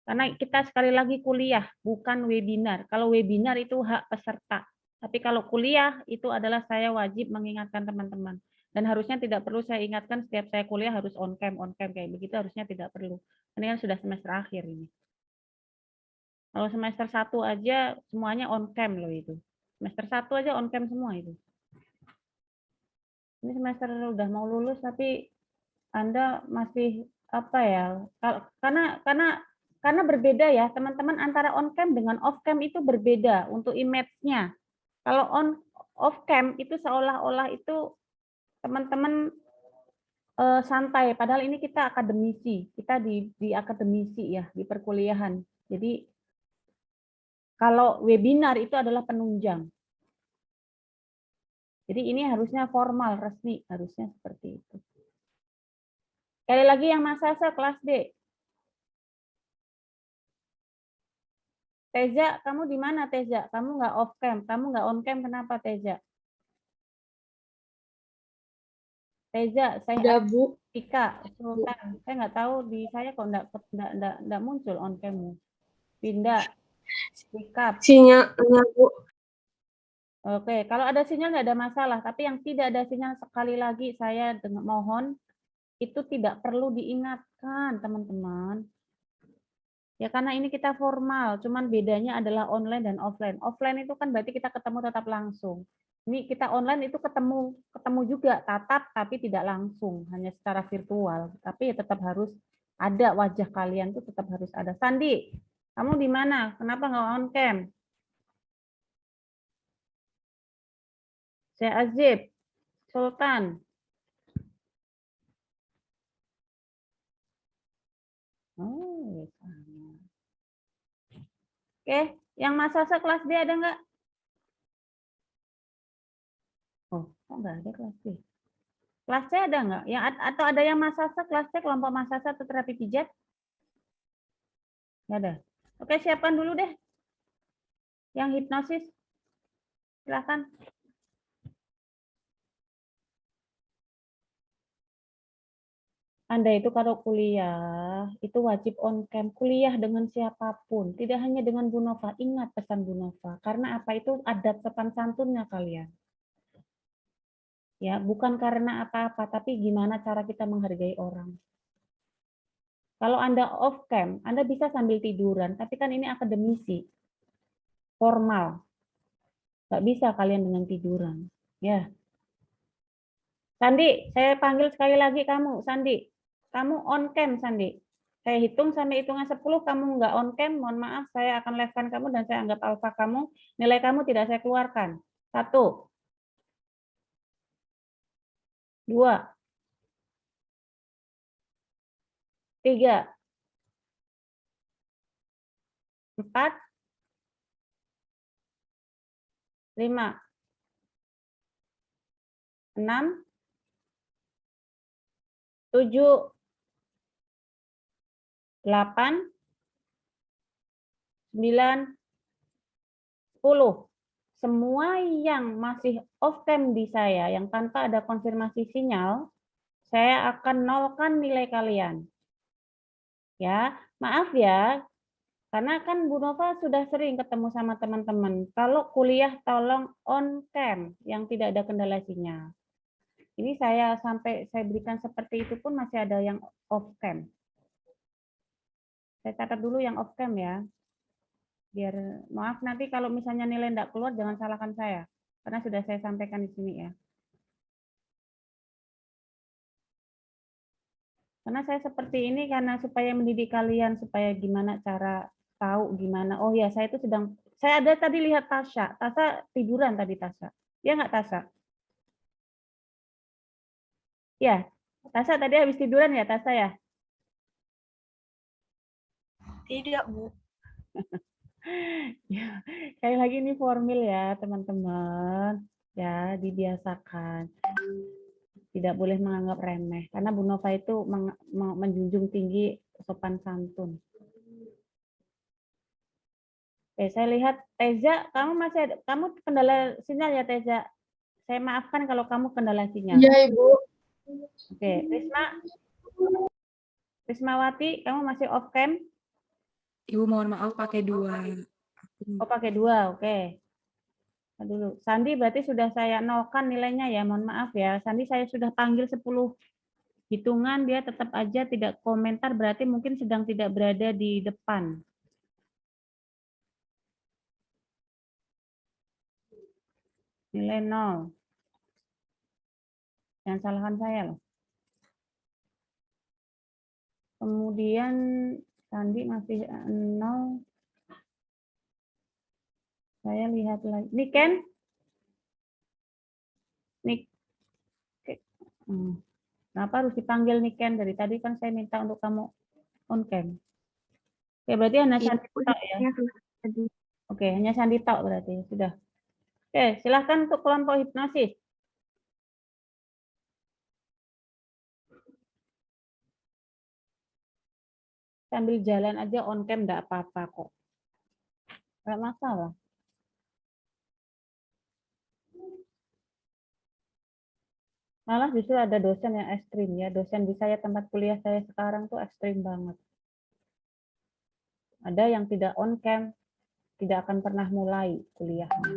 Karena kita sekali lagi kuliah, bukan webinar. Kalau webinar itu hak peserta. Tapi kalau kuliah itu adalah saya wajib mengingatkan teman-teman. Dan harusnya tidak perlu saya ingatkan setiap saya kuliah harus on cam kayak begitu, harusnya tidak perlu. Ini kan sudah semester akhir ini. Kalau semester 1 aja semuanya on cam loh itu. Semester 1 aja on cam semua itu. Ini semester udah mau lulus tapi Anda masih apa ya? Karena berbeda ya, teman-teman, antara on cam dengan off cam itu berbeda untuk image-nya. Kalau off cam itu seolah-olah itu teman-teman santai, padahal ini kita akademisi, kita di akademisi ya, di perkuliahan. Jadi kalau webinar itu adalah penunjang. Jadi ini harusnya formal, resmi, harusnya seperti itu. Sekali lagi yang massage kelas D. Teja, kamu di mana Teja? Kamu nggak off cam, kamu nggak on cam, kenapa Teja? Teja, saya ada Bu. Ika, Sultan. Saya nggak tahu di saya kok nggak muncul on cammu. Pindah, sikap. Sinyalnya Bu. Oke, kalau ada sinyal nggak ada masalah. Tapi yang tidak ada sinyal sekali lagi saya mohon itu tidak perlu diingatkan teman-teman. Ya karena ini kita formal, cuman bedanya adalah online dan offline. Offline itu kan berarti kita ketemu tetap langsung. Ini kita online itu ketemu juga tatap tapi tidak langsung, hanya secara virtual. Tapi ya tetap harus ada wajah kalian tuh tetap harus ada. Sandi, kamu di mana? Kenapa nggak on cam? Saya Azib, Sultan. Oh, sama. Oke, yang massage kelas B ada nggak? Oh, kok nggak ada kelas B? Kelas C ada nggak? Yang atau ada yang massage kelas C, kelompok massage atau terapi pijat? Nggak ada. Oke, siapkan dulu deh. Yang hipnosis. Silakan. Anda itu kalau kuliah, itu wajib on cam, kuliah dengan siapapun, tidak hanya dengan Bu Nova. Ingat pesan Bu Nova, karena apa itu adat sopan santunnya kalian. Ya, bukan karena apa-apa, tapi gimana cara kita menghargai orang. Kalau Anda off cam, Anda bisa sambil tiduran, tapi kan ini akademisi, formal. Nggak bisa kalian dengan tiduran. Ya. Sandi, saya panggil sekali lagi kamu, Sandi. Kamu on cam, Sandi. Saya hitung sampai hitungan 10, kamu nggak on cam, mohon maaf, saya akan live-kan kamu dan saya anggap alfa kamu. Nilai kamu tidak saya keluarkan. 1, 2, 3, 4, 5, 6, 7, 8, 9, 10. Semua yang masih off cam di saya, yang tanpa ada konfirmasi sinyal, saya akan nolkan nilai kalian. Ya, maaf ya, karena kan Bu Nova sudah sering ketemu sama teman-teman. Kalau kuliah tolong on cam, yang tidak ada kendala sinyal. Ini saya sampai saya berikan seperti itu pun masih ada yang off cam. Saya catat dulu yang off cam ya. Biar maaf nanti kalau misalnya nilai tidak keluar jangan salahkan saya. Karena sudah saya sampaikan di sini ya. Karena saya seperti ini karena supaya mendidik kalian supaya gimana cara tahu gimana. Oh ya, saya itu saya ada tadi lihat Tasya. Tasya tiduran tadi Tasya. Dia nggak Tasya? Ya, Tasya tadi habis tiduran ya Tasya ya? Tidak, Bu. Ya, sekali lagi ini formil ya teman-teman. Ya, dibiasakan. Tidak boleh menganggap remeh. Karena Bu Nova itu menjunjung tinggi sopan santun. Oke, saya lihat Teza, kamu kendala sinyal ya Teza. Saya maafkan kalau kamu kendala sinyal. Iya, Ibu. Oke, Rismawati, kamu masih off cam? Ibu mohon maaf pakai 2. Oh, pakai 2, oke. Nah, dulu. Sandi berarti sudah saya nolkan nilainya ya, mohon maaf ya. Sandi saya sudah panggil 10 hitungan, dia tetap aja tidak komentar, berarti mungkin sedang tidak berada di depan. Nilai 0. Jangan salahkan saya loh. Kemudian Sandi masih 0. Saya lihat lagi. Niken? Kenapa harus dipanggil Niken? Dari tadi kan saya minta untuk kamu on cam. Oke, berarti hanya Sandi tok ya. Oke, hanya Sandi tok berarti. Sudah. Oke, silahkan untuk kelompok hipnosis. Sambil jalan aja on cam enggak apa-apa kok. Enggak masalah. Malah justru ada dosen yang ekstrim ya. Dosen di saya tempat kuliah saya sekarang tuh ekstrim banget. Ada yang tidak on cam, tidak akan pernah mulai kuliahnya.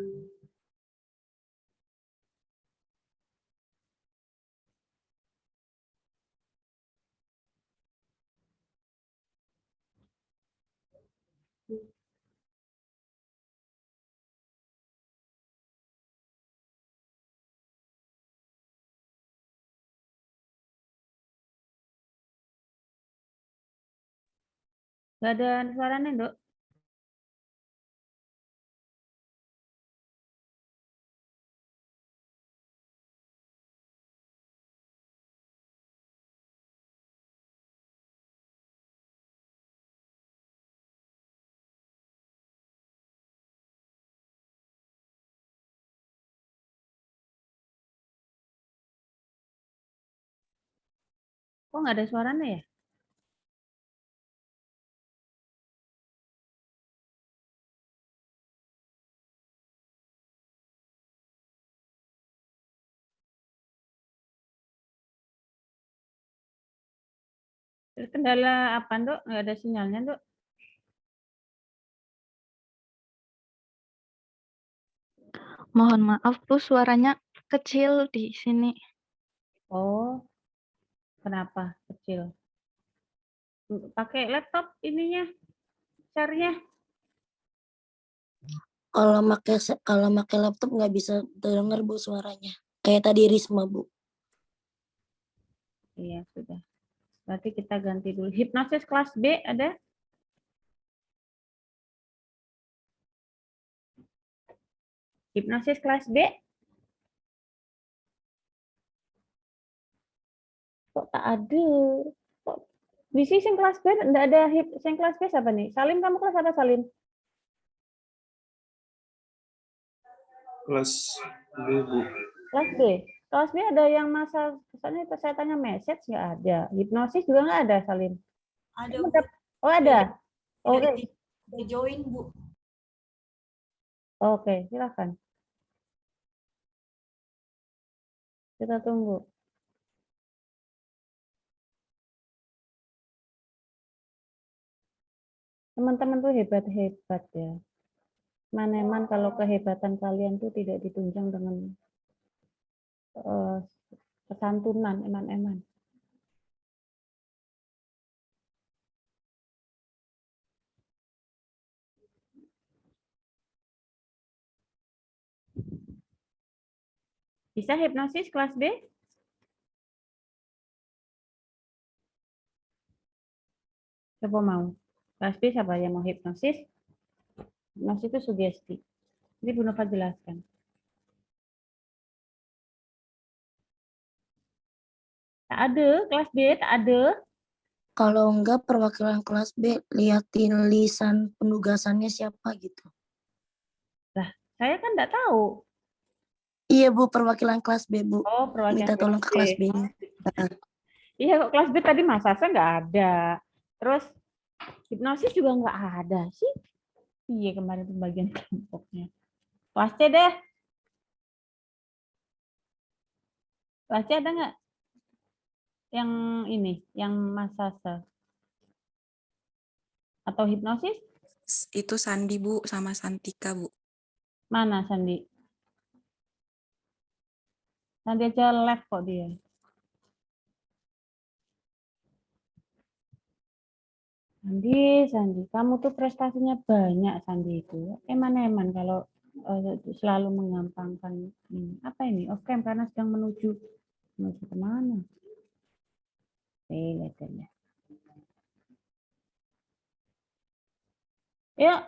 Nggak ada suaranya, Dok. Kok nggak ada suaranya ya? Kendala apa, Dok? Nggak ada sinyalnya, Dok? Mohon maaf, Bu, suaranya kecil di sini. Oh, kenapa kecil? Pakai laptop ininya, share-nya. Kalau pakai laptop nggak bisa dengar Bu suaranya. Kayak tadi Risma Bu. Iya, sudah. Berarti kita ganti dulu. Hipnosis kelas B ada? Hipnosis kelas B? Kok tak ada? Kok Bisi sing kelas B enggak ada sing kelas B siapa nih? Salim, kamu kelas apa, Salim? Kelas B, Bu. Kelas B. Kelas B ada yang masa misalnya saya tanya message nggak ada. Hipnosis juga nggak ada, Salim. Ada, Kamu Bu. Oh, ada. Oke. Udah join, Bu. Oke, silakan. Kita tunggu. Teman-teman tuh hebat-hebat ya. Maneman kalau kehebatan kalian tuh tidak ditunjang dengan kesantunan, eman-eman. Bisa hipnosis kelas B? Coba mau. Kelas B siapa yang mau hipnosis? Hipnosis itu sugesti. Jadi Bu Nova jelaskan. Tak ada, kelas B tak ada. Kalau enggak perwakilan kelas B, liatin lisan penugasannya siapa gitu. Lah, saya kan enggak tahu. Iya Bu, perwakilan kelas B Bu. Oh, perwakilan Minta tolong ke kelas B-nya. Iya, kok kelas B tadi Mas Asa nggak ada. Terus hipnosis juga nggak ada sih. Iya, kemarin pembagian kelompoknya. Kelas C deh. Kelas C ada nggak? Yang ini, yang Mas Asa. Atau hipnosis? Itu Sandi, Bu, sama Santika, Bu. Mana Sandi? Sandi aja live kok dia. Sandi, kamu tuh prestasinya banyak, Sandi itu. Eman-eman kalau selalu mengampangkan ini. Apa ini? Off cam karena sedang menuju kemana? Lihat ya. Yuk,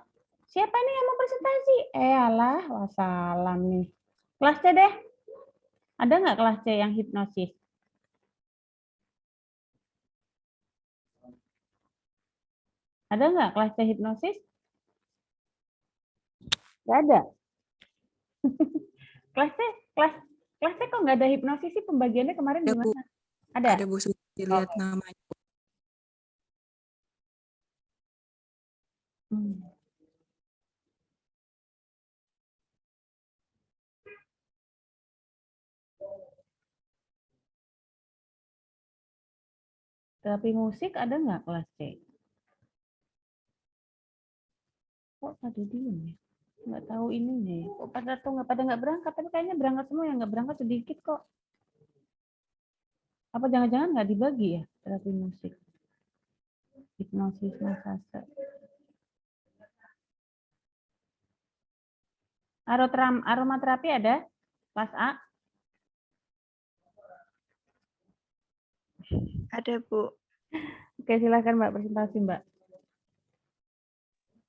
siapa ini yang mau presentasi? Alah, wassalam nih. Kelas C deh. Ada nggak kelas C yang hipnosis? Ada nggak kelas C hipnosis? Nggak ada. kelas C kok nggak ada hipnosis sih, pembagiannya kemarin Ada, gimana? Bu. Ada? Ada, Bu, sudah dilihat namanya. Terapi musik ada nggak kelas C? Kok pada diem ya? Nggak tahu ininya ya. Kok pada nggak berangkat? Tapi kayaknya berangkat semua, yang nggak berangkat sedikit kok. Apa jangan-jangan nggak dibagi ya terapi musik? Hipnosis massage. Aromaterapi ada? Kelas A? Ada, Bu. Oke, silakan Mbak presentasi, Mbak.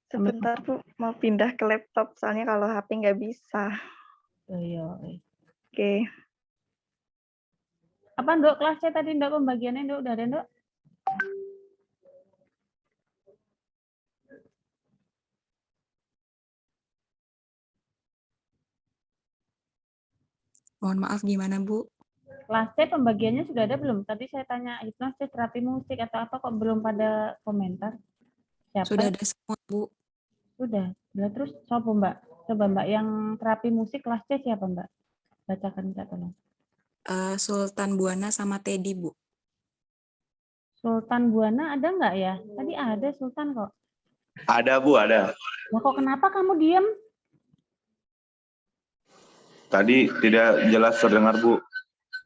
Sebentar, Bu. Mau pindah ke laptop, soalnya kalau HP nggak bisa. Oh iya. Oke. Apa, Nduk? Kelas C tadi, Nduk, pembagiannya, Nduk? Udah ada, Nduk? Mohon maaf, gimana, Bu? Kelas C pembagiannya sudah ada belum? Tadi saya tanya hipnosis, terapi musik, atau apa kok belum pada komentar? Siapa? Sudah ada semua, Bu. Sudah. Terus siapa, Mbak? Coba Mbak, yang terapi musik kelas C siapa, Mbak? Bacakan, minta tolong. Sultan Buana sama Teddy, Bu. Sultan Buana ada nggak ya? Tadi ada Sultan kok. Ada Bu, ada. Nah, kok kenapa kamu diem? Tadi tidak jelas terdengar Bu.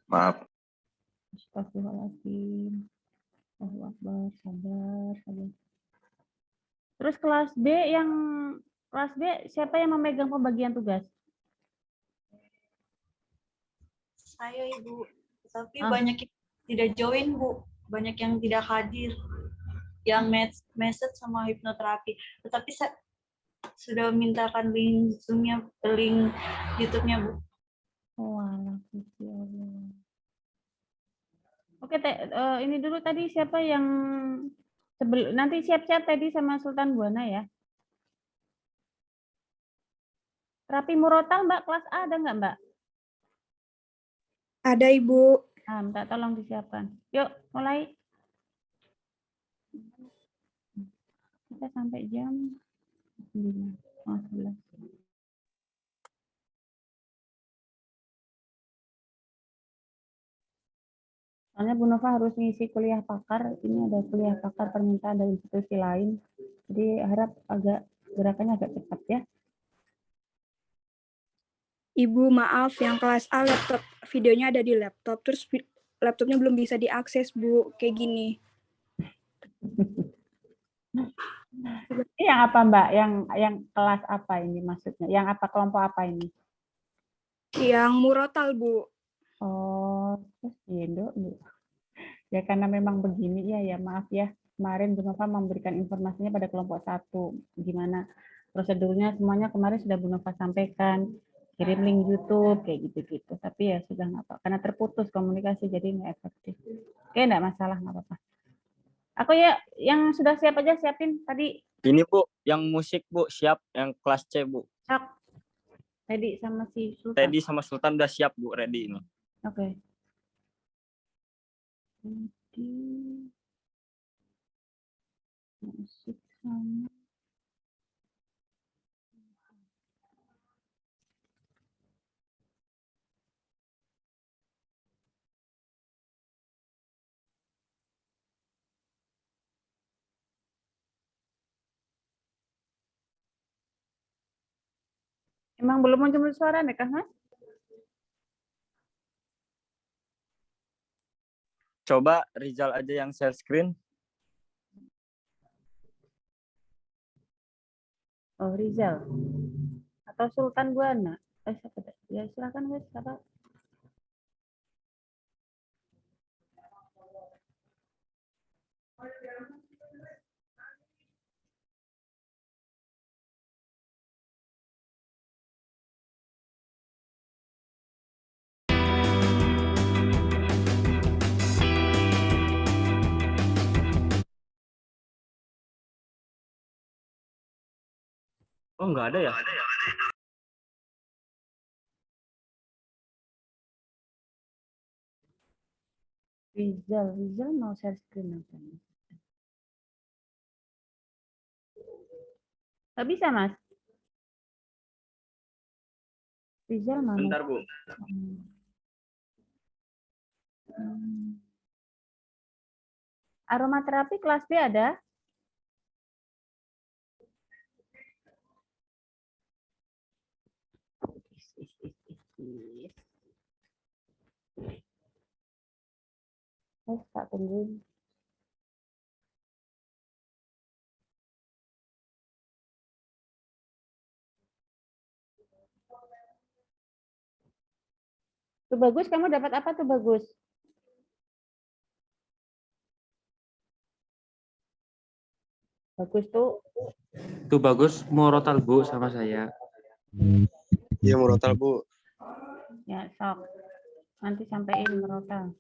Maaf. Astagfirullahaladzim. Allahu Akbar, sabar, sabar. Terus kelas B siapa yang memegang pembagian tugas? Saya Ibu. Tapi banyak yang tidak join Bu. Banyak yang tidak hadir. Yang message sama hipnoterapi. Tetapi saya sudah mintakan link Zoom-nya, link YouTube-nya Bu. Walah, Gusti Allah. Oke, ini dulu tadi siapa yang nanti siap-siap tadi sama Sultan Buana ya. Terapi murotal Mbak, kelas A ada nggak Mbak? Ada Ibu. Ah, minta tolong disiapkan. Yuk, mulai. Kita sampai jam 9:11. Soalnya Bu Nova harus ngisi kuliah pakar. Ini ada kuliah pakar permintaan dari institusi lain. Jadi harap gerakannya agak cepat ya. Ibu maaf, yang kelas A laptop videonya ada di laptop, terus laptopnya belum bisa diakses Bu, kayak gini. Ini yang apa Mbak? Yang kelas apa ini maksudnya? Yang apa, kelompok apa ini? Yang murotal Bu. Oh, terus Indo. Ya karena memang begini ya maaf ya. Kemarin Bu Nova memberikan informasinya pada kelompok 1. Gimana prosedurnya semuanya kemarin sudah Bu Nova sampaikan. Kirim link YouTube kayak gitu-gitu. Tapi ya sudah nggak apa, karena terputus komunikasi jadi nggak efektif. Oke, nggak masalah, nggak apa-apa. Aku ya yang sudah siap aja siapin tadi. Ini Bu, yang musik Bu siap, yang kelas C Bu. Sok. Teddy sama si Sultan. Teddy sama Sultan udah siap Bu, ready ini. Oke. Teddy. Musik sama. Emang belum muncul suara nih, Kak Mas? Coba Rizal aja yang share screen. Oh, Rizal. Atau Sultan Buana. Ya, silakan guys, siapa? Oh, nggak ada ya? Rizal mau share screen apa? Nggak bisa, Mas? Rizal mana? Bentar, Bu. Aromaterapi kelas B ada? Tak tungguin. Tuh bagus, kamu dapat apa tuh bagus? Bagus tuh. Tuh bagus, murotal Bu sama saya. Iya murotal Bu. Ya, sok. Nanti sampein merotal.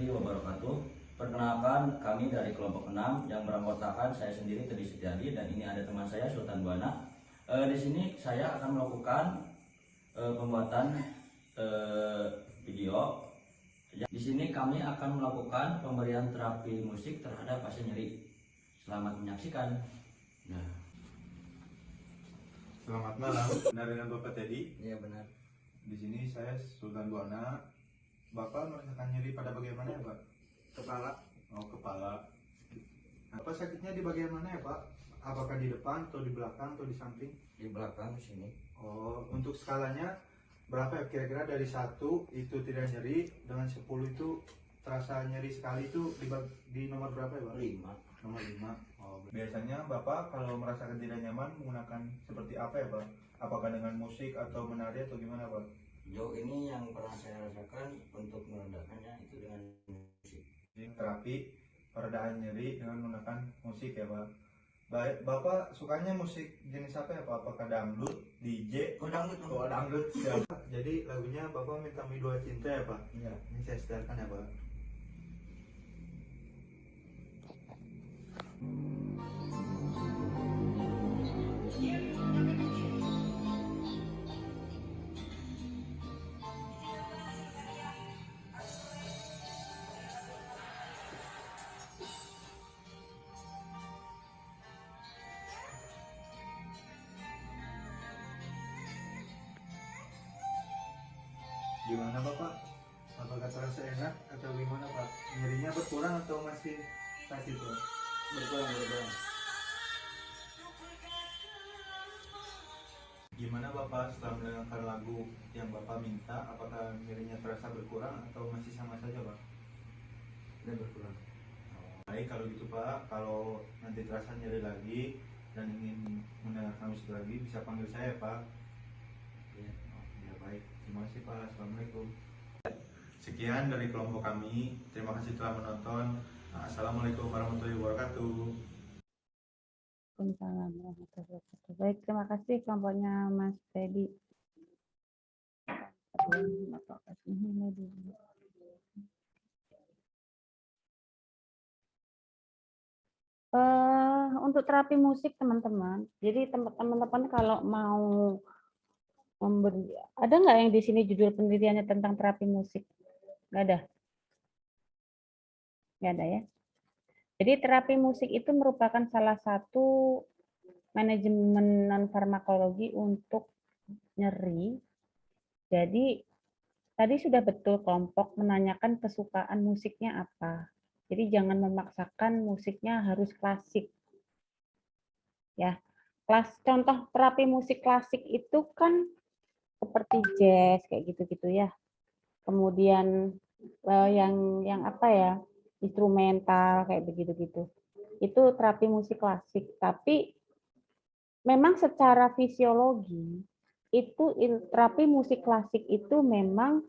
warahmatullahi wabarakatuh. Perkenalkan, kami dari kelompok 6 yang beranggotakan saya sendiri Teddy Setiadi dan ini ada teman saya Sultan Buana. Di sini saya akan melakukan pembuatan video. Di sini kami akan melakukan pemberian terapi musik terhadap pasien nyeri. Selamat menyaksikan. Nah. Selamat malam, benar dengan Bapak Teddy? Iya benar. Di sini saya Sultan Buana. Bapak merasakan nyeri pada bagian mana ya Pak? Kepala. Oh kepala. Bapak sakitnya di bagian mana ya Pak? Apakah di depan atau di belakang atau di samping? Di belakang sini. Oh, untuk skalanya berapa ya kira-kira dari 1 itu tidak nyeri, dengan 10 itu terasa nyeri sekali itu di nomor berapa ya Pak? 5. Nomor 5. Oh, biasanya Bapak kalau merasakan tidak nyaman menggunakan seperti apa ya Pak? Apakah dengan musik atau menari atau gimana Pak? Jauh ini yang pernah saya rasakan untuk meredakannya itu dengan musik. Ini terapi peredaan nyeri dengan menggunakan musik ya Pak. Baik, Bapak sukanya musik jenis apa ya Pak? Apakah dangdut, DJ? Oh dangdut. Oh dangdut. Siapa? Jadi lagunya Bapak minta Mi Dua Cinta ya Pak? Iya. Ini saya setelkan ya Pak. Gimana Bapak? Apakah terasa enak atau gimana Pak? Nyerinya berkurang atau masih sakit Pak? Berkurang. Gimana Bapak setelah mendengarkan lagu yang Bapak minta? Apakah nyerinya terasa berkurang atau masih sama saja Pak? Ini berkurang. Baik kalau gitu Pak, kalau nanti terasa nyeri lagi dan ingin mendengarkan musik lagi bisa panggil saya Pak. Ya baik, terima kasih Pak. Assalamualaikum. Sekian dari kelompok kami. Terima kasih telah menonton. Assalamualaikum warahmatullahi wabarakatuh. Waalaikumsalam warahmatullahi wabarakatuh. Baik, terima kasih kelompoknya Mas Teddy. Untuk terapi musik teman-teman, jadi teman-teman kalau mau ada nggak yang di sini judul penelitiannya tentang terapi musik? Nggak ada? Nggak ada ya? Jadi terapi musik itu merupakan salah satu manajemen non-farmakologi untuk nyeri. Jadi tadi sudah betul kelompok menanyakan kesukaan musiknya apa. Jadi jangan memaksakan musiknya harus klasik. Ya, contoh terapi musik klasik itu kan seperti jazz kayak gitu-gitu ya. Kemudian yang apa ya, instrumental kayak begitu-gitu. Itu terapi musik klasik. Tapi memang secara fisiologi itu terapi musik klasik itu memang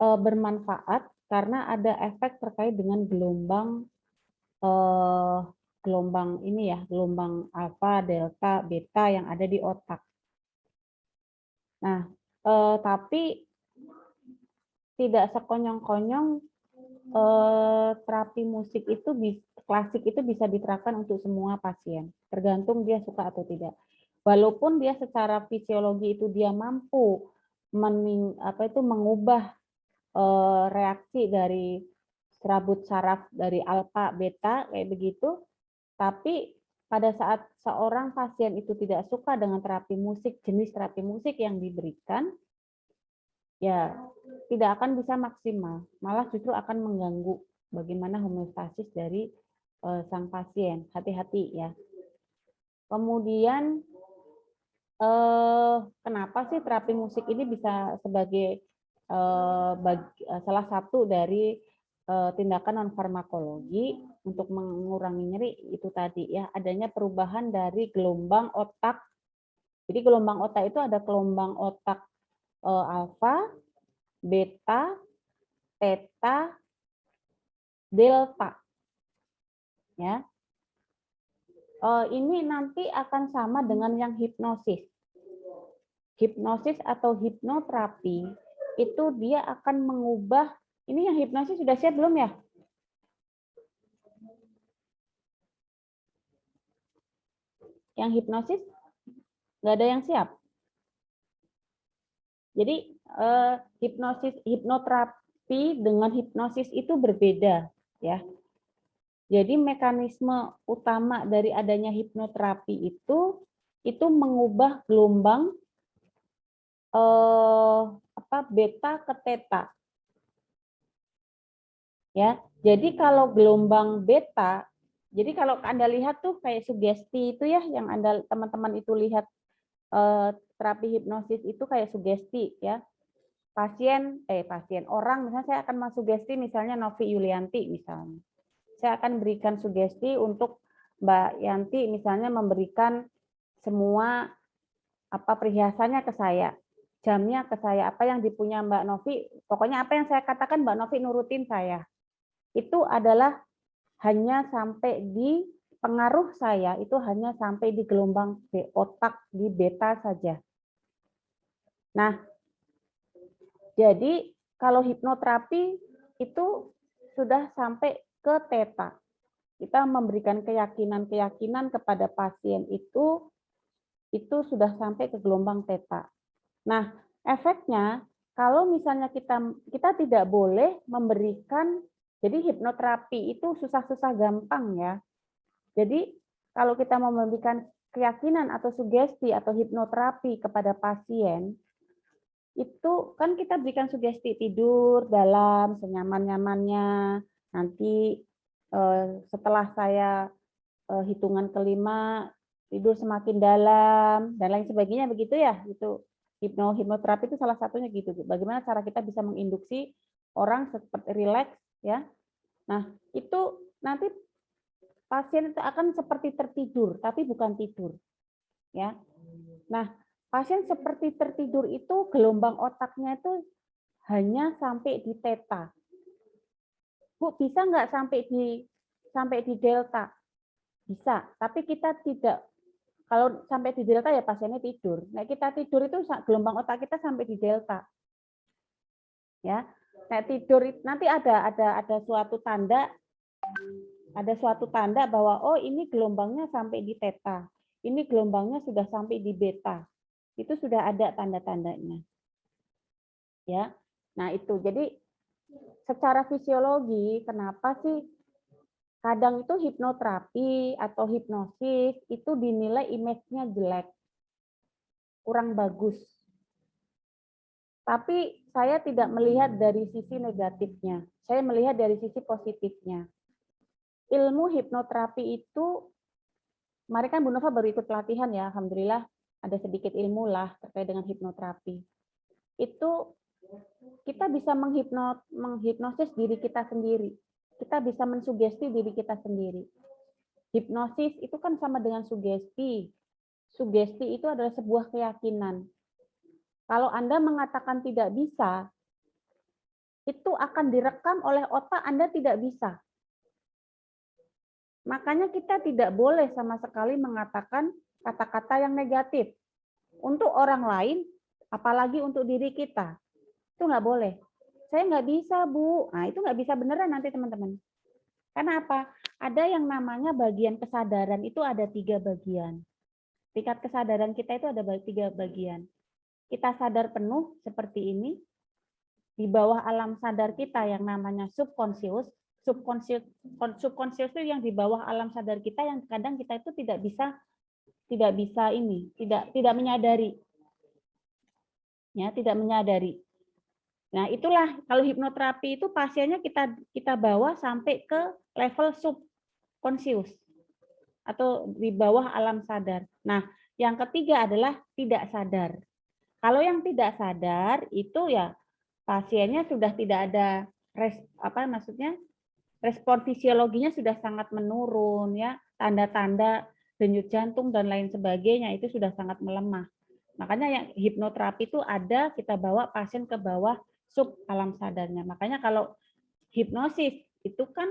bermanfaat karena ada efek terkait dengan gelombang ini ya, gelombang alfa, delta, beta yang ada di otak. Nah, tapi tidak sekonyong-konyong terapi musik itu klasik itu bisa diterapkan untuk semua pasien, tergantung dia suka atau tidak. Walaupun dia secara fisiologi itu dia mampu mengubah reaksi dari serabut saraf dari alfa, beta kayak begitu, tapi pada saat seorang pasien itu tidak suka dengan terapi musik, jenis terapi musik yang diberikan, ya tidak akan bisa maksimal, malah justru akan mengganggu bagaimana homeostasis dari sang pasien. Hati-hati ya. Kemudian kenapa sih terapi musik ini bisa sebagai salah satu dari tindakan non farmakologi untuk mengurangi nyeri itu tadi ya, adanya perubahan dari gelombang otak. Jadi gelombang otak itu ada gelombang otak alfa, beta, theta, delta. Ya. Ini nanti akan sama dengan yang hipnosis. Hipnosis atau hipnoterapi itu dia akan mengubah Ini yang hipnosis sudah siap belum ya? Yang hipnosis nggak ada yang siap. Jadi hipnoterapi dengan hipnosis itu berbeda, ya. Jadi mekanisme utama dari adanya hipnoterapi itu mengubah gelombang beta ke theta. Ya, jadi kalau gelombang beta, jadi kalau Anda lihat tuh kayak sugesti itu ya, yang Anda teman-teman itu lihat terapi hipnosis itu kayak sugesti ya. Pasien orang misalnya saya akan mensugesti misalnya Novi Yulianti misalnya. Saya akan berikan sugesti untuk Mbak Yanti misalnya memberikan semua perhiasannya ke saya, jamnya ke saya, apa yang dipunya Mbak Novi, pokoknya apa yang saya katakan Mbak Novi nurutin saya. Itu adalah hanya sampai di pengaruh saya itu hanya sampai di gelombang otak di beta saja. Nah, jadi kalau hipnoterapi itu sudah sampai ke theta. Kita memberikan keyakinan-keyakinan kepada pasien itu sudah sampai ke gelombang theta. Nah, efeknya kalau misalnya kita tidak boleh memberikan, jadi hipnoterapi itu susah-susah gampang ya. Jadi kalau kita mau memberikan keyakinan atau sugesti atau hipnoterapi kepada pasien, itu kan kita berikan sugesti tidur dalam senyaman-nyamannya. Nanti setelah saya hitungan kelima tidur semakin dalam dan lain sebagainya begitu ya. Itu hipnoterapi itu salah satunya gitu. Bagaimana cara kita bisa menginduksi orang seperti rileks ya. Nah, itu nanti pasien itu akan seperti tertidur, tapi bukan tidur. Ya. Nah, pasien seperti tertidur itu gelombang otaknya itu hanya sampai di theta. Bu, bisa nggak sampai di delta? Bisa, tapi kita tidak. Kalau sampai di delta ya pasiennya tidur. Nah, kita tidur itu gelombang otak kita sampai di delta. Ya. Nah, tidur nanti ada suatu tanda bahwa oh ini gelombangnya sampai di theta. Ini gelombangnya sudah sampai di beta. Itu sudah ada tanda-tandanya. Ya. Nah, itu. Jadi secara fisiologi kenapa sih kadang itu hipnoterapi atau hipnosis itu dinilai image-nya jelek. Kurang bagus. Tapi saya tidak melihat dari sisi negatifnya. Saya melihat dari sisi positifnya. Ilmu hipnoterapi itu, kemarin kan Bu Nova baru ikut pelatihan ya, alhamdulillah ada sedikit ilmu lah terkait dengan hipnoterapi. Itu kita bisa menghipnosis diri kita sendiri. Kita bisa mensugesti diri kita sendiri. Hipnosis itu kan sama dengan sugesti. Sugesti itu adalah sebuah keyakinan. Kalau Anda mengatakan tidak bisa, itu akan direkam oleh otak Anda tidak bisa. Makanya kita tidak boleh sama sekali mengatakan kata-kata yang negatif. Untuk orang lain, apalagi untuk diri kita. Itu nggak boleh. Saya nggak bisa, Bu. Nah, itu nggak bisa beneran nanti, teman-teman. Karena apa? Ada yang namanya bagian kesadaran, itu ada 3 bagian. Tingkat kesadaran kita itu ada 3 bagian. Kita sadar penuh seperti ini. Di bawah alam sadar kita yang namanya subconscious. Subconscious itu yang di bawah alam sadar kita yang kadang kita itu tidak menyadari. Ya, tidak menyadari. Nah, itulah kalau hipnoterapi itu pasiennya kita bawa sampai ke level subconscious atau di bawah alam sadar. Nah, yang ketiga adalah tidak sadar. Kalau yang tidak sadar itu ya pasiennya sudah tidak ada respon fisiologinya sudah sangat menurun ya, tanda-tanda denyut jantung dan lain sebagainya itu sudah sangat melemah. Makanya yang hipnoterapi itu ada kita bawa pasien ke bawah sub alam sadarnya. Makanya kalau hipnosis itu kan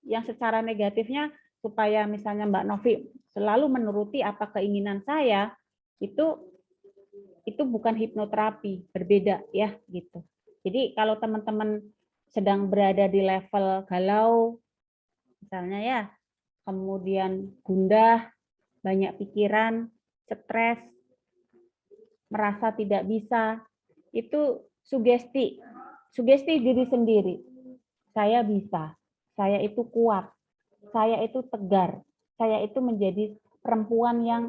yang secara negatifnya supaya misalnya Mbak Novi selalu menuruti apa keinginan saya, itu bukan hipnoterapi, berbeda ya gitu. Jadi kalau teman-teman sedang berada di level galau, misalnya ya, kemudian gundah, banyak pikiran, stres, merasa tidak bisa, itu sugesti diri sendiri. Saya bisa, saya itu kuat, saya itu tegar, saya itu menjadi perempuan yang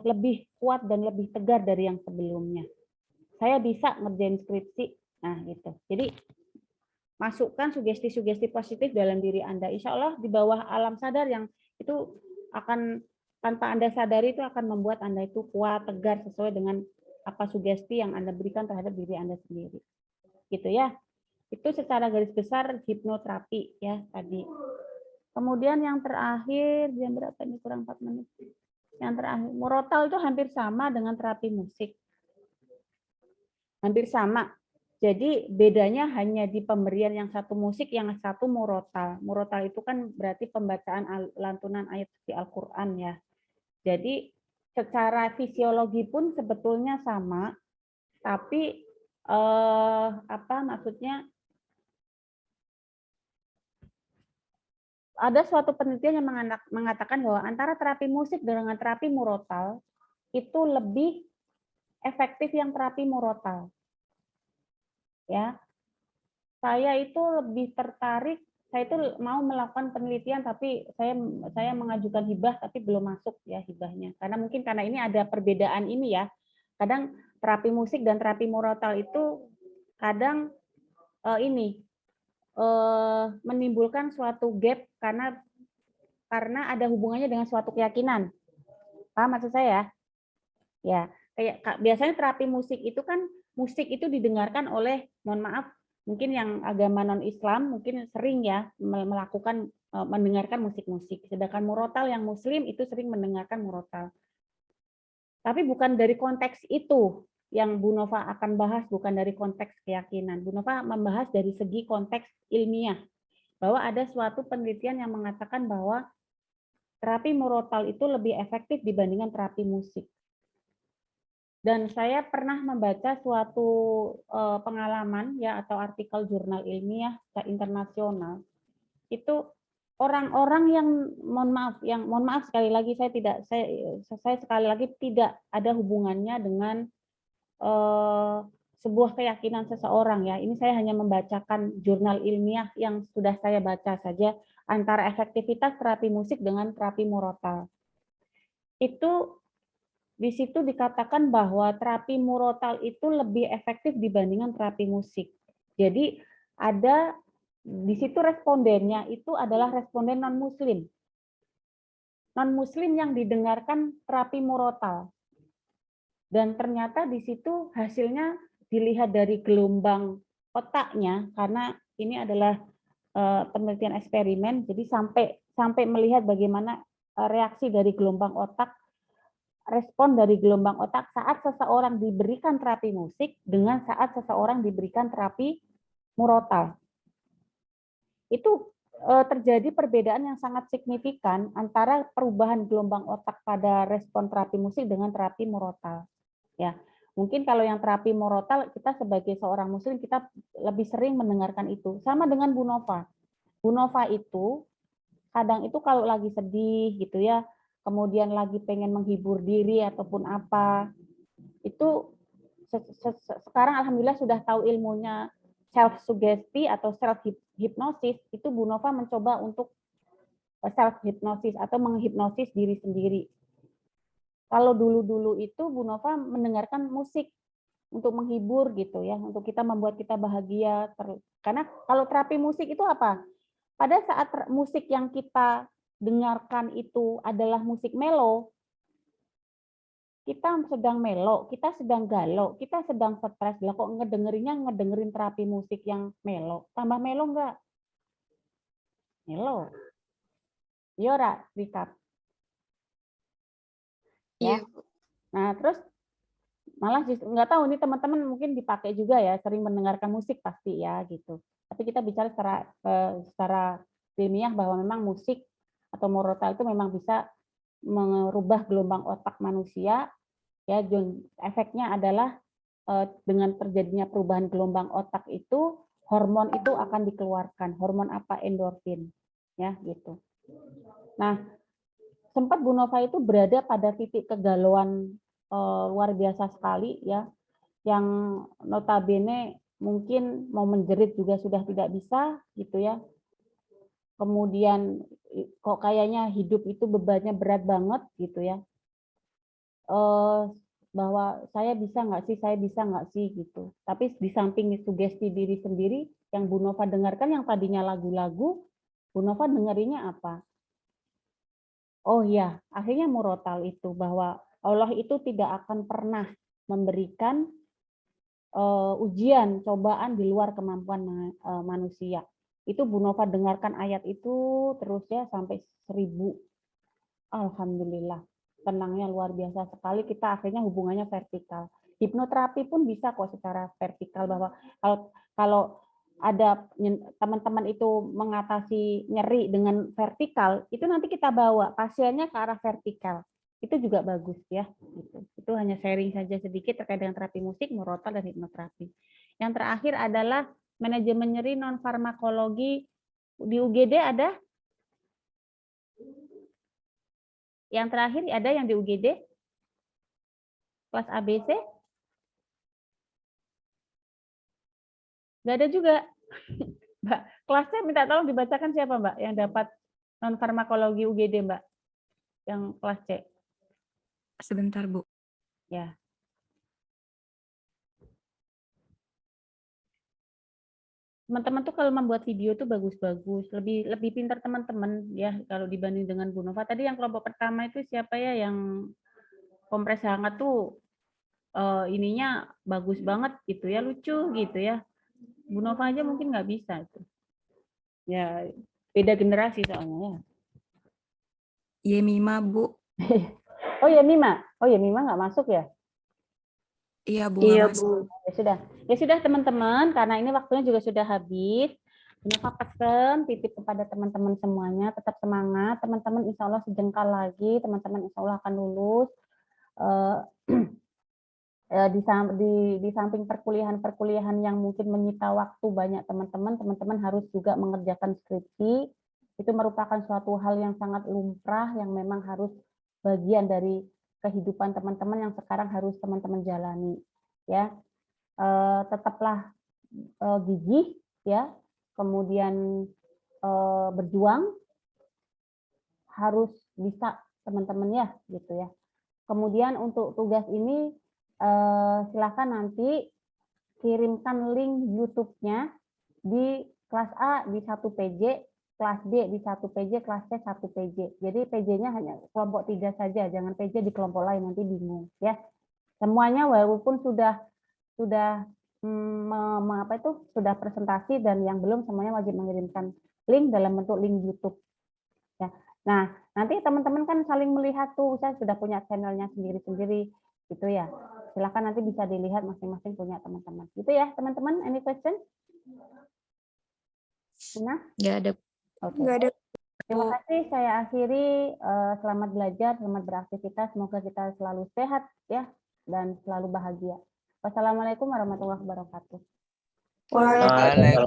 lebih kuat dan lebih tegar dari yang sebelumnya. Saya bisa ngerjain skripsi, nah gitu. Jadi masukkan sugesti-sugesti positif dalam diri Anda. Insya Allah di bawah alam sadar yang itu akan tanpa Anda sadari itu akan membuat Anda itu kuat, tegar sesuai dengan apa sugesti yang Anda berikan terhadap diri Anda sendiri. Gitu ya. Itu secara garis besar hipnoterapi ya tadi. Kemudian yang terakhir, jam berapa ini, kurang 4 menit. Yang terakhir, murotal itu hampir sama dengan terapi musik. Hampir sama. Jadi bedanya hanya di pemberian yang satu musik, yang satu murotal. Murotal itu kan berarti pembacaan lantunan ayat suci Al-Quran ya. Jadi secara fisiologi pun sebetulnya sama, tapi apa maksudnya? Ada suatu penelitian yang mengatakan bahwa antara terapi musik dengan terapi murotal itu lebih efektif yang terapi murotal. Ya, saya itu lebih tertarik, saya itu mau melakukan penelitian tapi saya mengajukan hibah tapi belum masuk ya hibahnya, karena mungkin karena ini ada perbedaan ini ya, kadang terapi musik dan terapi murotal itu kadang menimbulkan suatu gap karena ada hubungannya dengan suatu keyakinan, paham maksud saya ya? Kayak biasanya terapi musik itu kan musik itu didengarkan oleh, mohon maaf, mungkin yang agama non-Islam mungkin sering ya melakukan mendengarkan musik-musik. Sedangkan murotal yang Muslim itu sering mendengarkan murotal. Tapi bukan dari konteks itu yang Bu Nova akan bahas, bukan dari konteks keyakinan. Bu Nova membahas dari segi konteks ilmiah, bahwa ada suatu penelitian yang mengatakan bahwa terapi murotal itu lebih efektif dibandingkan terapi musik. Dan saya pernah membaca suatu pengalaman ya atau artikel jurnal ilmiah internasional. Itu orang-orang yang mohon maaf sekali lagi saya sekali lagi tidak ada hubungannya dengan sebuah keyakinan seseorang ya. Ini saya hanya membacakan jurnal ilmiah yang sudah saya baca saja antara efektivitas terapi musik dengan terapi murotal. Itu di situ dikatakan bahwa terapi murotal itu lebih efektif dibandingkan terapi musik. Jadi ada di situ respondennya itu adalah responden non-muslim. Non-muslim yang didengarkan terapi murotal. Dan ternyata di situ hasilnya dilihat dari gelombang otaknya, karena ini adalah penelitian eksperimen, jadi sampai melihat bagaimana reaksi dari gelombang otak, respon dari gelombang otak saat seseorang diberikan terapi musik dengan saat seseorang diberikan terapi murotal. Itu terjadi perbedaan yang sangat signifikan antara perubahan gelombang otak pada respon terapi musik dengan terapi murotal. Ya, mungkin kalau yang terapi murotal kita sebagai seorang muslim kita lebih sering mendengarkan itu. Sama dengan Bu Nova. Bu Nova itu kadang itu kalau lagi sedih gitu ya, kemudian lagi pengen menghibur diri ataupun apa, itu sekarang alhamdulillah sudah tahu ilmunya self sugesti atau self hipnosis. Itu Bu Nova mencoba untuk self hipnosis atau menghipnosis diri sendiri. Kalau dulu itu Bu Nova mendengarkan musik untuk menghibur gitu ya, untuk kita membuat kita bahagia. Karena kalau terapi musik itu apa? Pada saat musik yang kita dengarkan itu adalah musik melo, kita sedang melo, kita sedang galau, kita sedang stres, lah kok ngedengerin terapi musik yang melo, tambah melo enggak? Melo. Yora, Rika. Ya. Nah, terus malah nggak tahu nih teman-teman mungkin dipakai juga ya, sering mendengarkan musik pasti ya gitu. Tapi kita bicara secara ilmiah bahwa memang musik atau murotal itu memang bisa merubah gelombang otak manusia ya. Efeknya adalah dengan terjadinya perubahan gelombang otak itu hormon itu akan dikeluarkan. Hormon apa? Endorfin. Ya, gitu. Nah, sempat Bu Nova itu berada pada titik kegalauan luar biasa sekali ya, yang notabene mungkin mau menjerit juga sudah tidak bisa gitu ya. Kemudian kok kayaknya hidup itu bebannya berat banget gitu ya. Bahwa saya bisa nggak sih gitu. Tapi di samping sugesti diri sendiri yang Bu Nova dengarkan yang tadinya lagu-lagu, Bu Nova dengerinnya apa? Oh ya, akhirnya murotal itu bahwa Allah itu tidak akan pernah memberikan ujian, cobaan di luar kemampuan manusia. Itu Bu Nova dengarkan ayat itu terus ya sampai 1000. Alhamdulillah. Tenangnya luar biasa sekali, kita akhirnya hubungannya vertikal. Hipnoterapi pun bisa kok secara vertikal, bahwa kalau ada teman-teman itu mengatasi nyeri dengan vertikal, itu nanti kita bawa pasiennya ke arah vertikal. Itu juga bagus ya. Itu hanya sharing saja sedikit terkait dengan terapi musik, murotal, dan hipnoterapi. Yang terakhir adalah manajemen nyeri non farmakologi di UGD ada? Yang terakhir ada yang di UGD? Kelas ABC? Nggak ada juga. Mbak, kelasnya minta tolong dibacakan siapa Mbak yang dapat non farmakologi UGD Mbak? Yang kelas C. Sebentar Bu. Ya. Teman-teman tuh kalau membuat video tuh bagus-bagus, lebih pintar teman-teman ya kalau dibanding dengan Bu Nova. Tadi yang kelompok pertama itu siapa ya yang kompres hangat tuh ininya bagus banget gitu ya, lucu gitu ya. Bu Nova aja mungkin nggak bisa itu. Ya beda generasi soalnya ya. Yemima Bu. Oh Yemima, nggak masuk ya? Iya Bu. Iya nggak masuk. Bu. Ya sudah teman-teman, karena ini waktunya juga sudah habis. Nova pesan titip kepada teman-teman semuanya, tetap semangat. Teman-teman insya Allah sejengkal lagi, teman-teman insya Allah akan lulus. Di samping perkuliahan yang mungkin menyita waktu banyak teman-teman harus juga mengerjakan skripsi. Itu merupakan suatu hal yang sangat lumrah, yang memang harus bagian dari kehidupan teman-teman yang sekarang harus teman-teman jalani. Ya, tetaplah gigih, ya, kemudian berjuang, harus bisa teman-teman ya, gitu ya. Kemudian untuk tugas ini silakan nanti kirimkan link YouTube-nya di kelas A di 1 PJ, kelas B di 1 PJ, kelas C 1 PJ. Jadi PJ-nya hanya kelompok 3 saja, jangan PJ di kelompok lain, nanti bingung ya. Semuanya walaupun sudah sudah presentasi dan yang belum semuanya wajib mengirimkan link dalam bentuk link YouTube. Ya. Nah, nanti teman-teman kan saling melihat tuh, saya sudah punya channelnya sendiri-sendiri gitu ya. Silakan nanti bisa dilihat masing-masing punya teman-teman. Gitu ya, teman-teman. Any question? Nah, Nggak ada. Oke. Nggak ada. Terima kasih. Saya akhiri. Selamat belajar, selamat beraktivitas. Semoga kita selalu sehat ya dan selalu bahagia. Wassalamualaikum warahmatullahi wabarakatuh. Waalaikumsalam.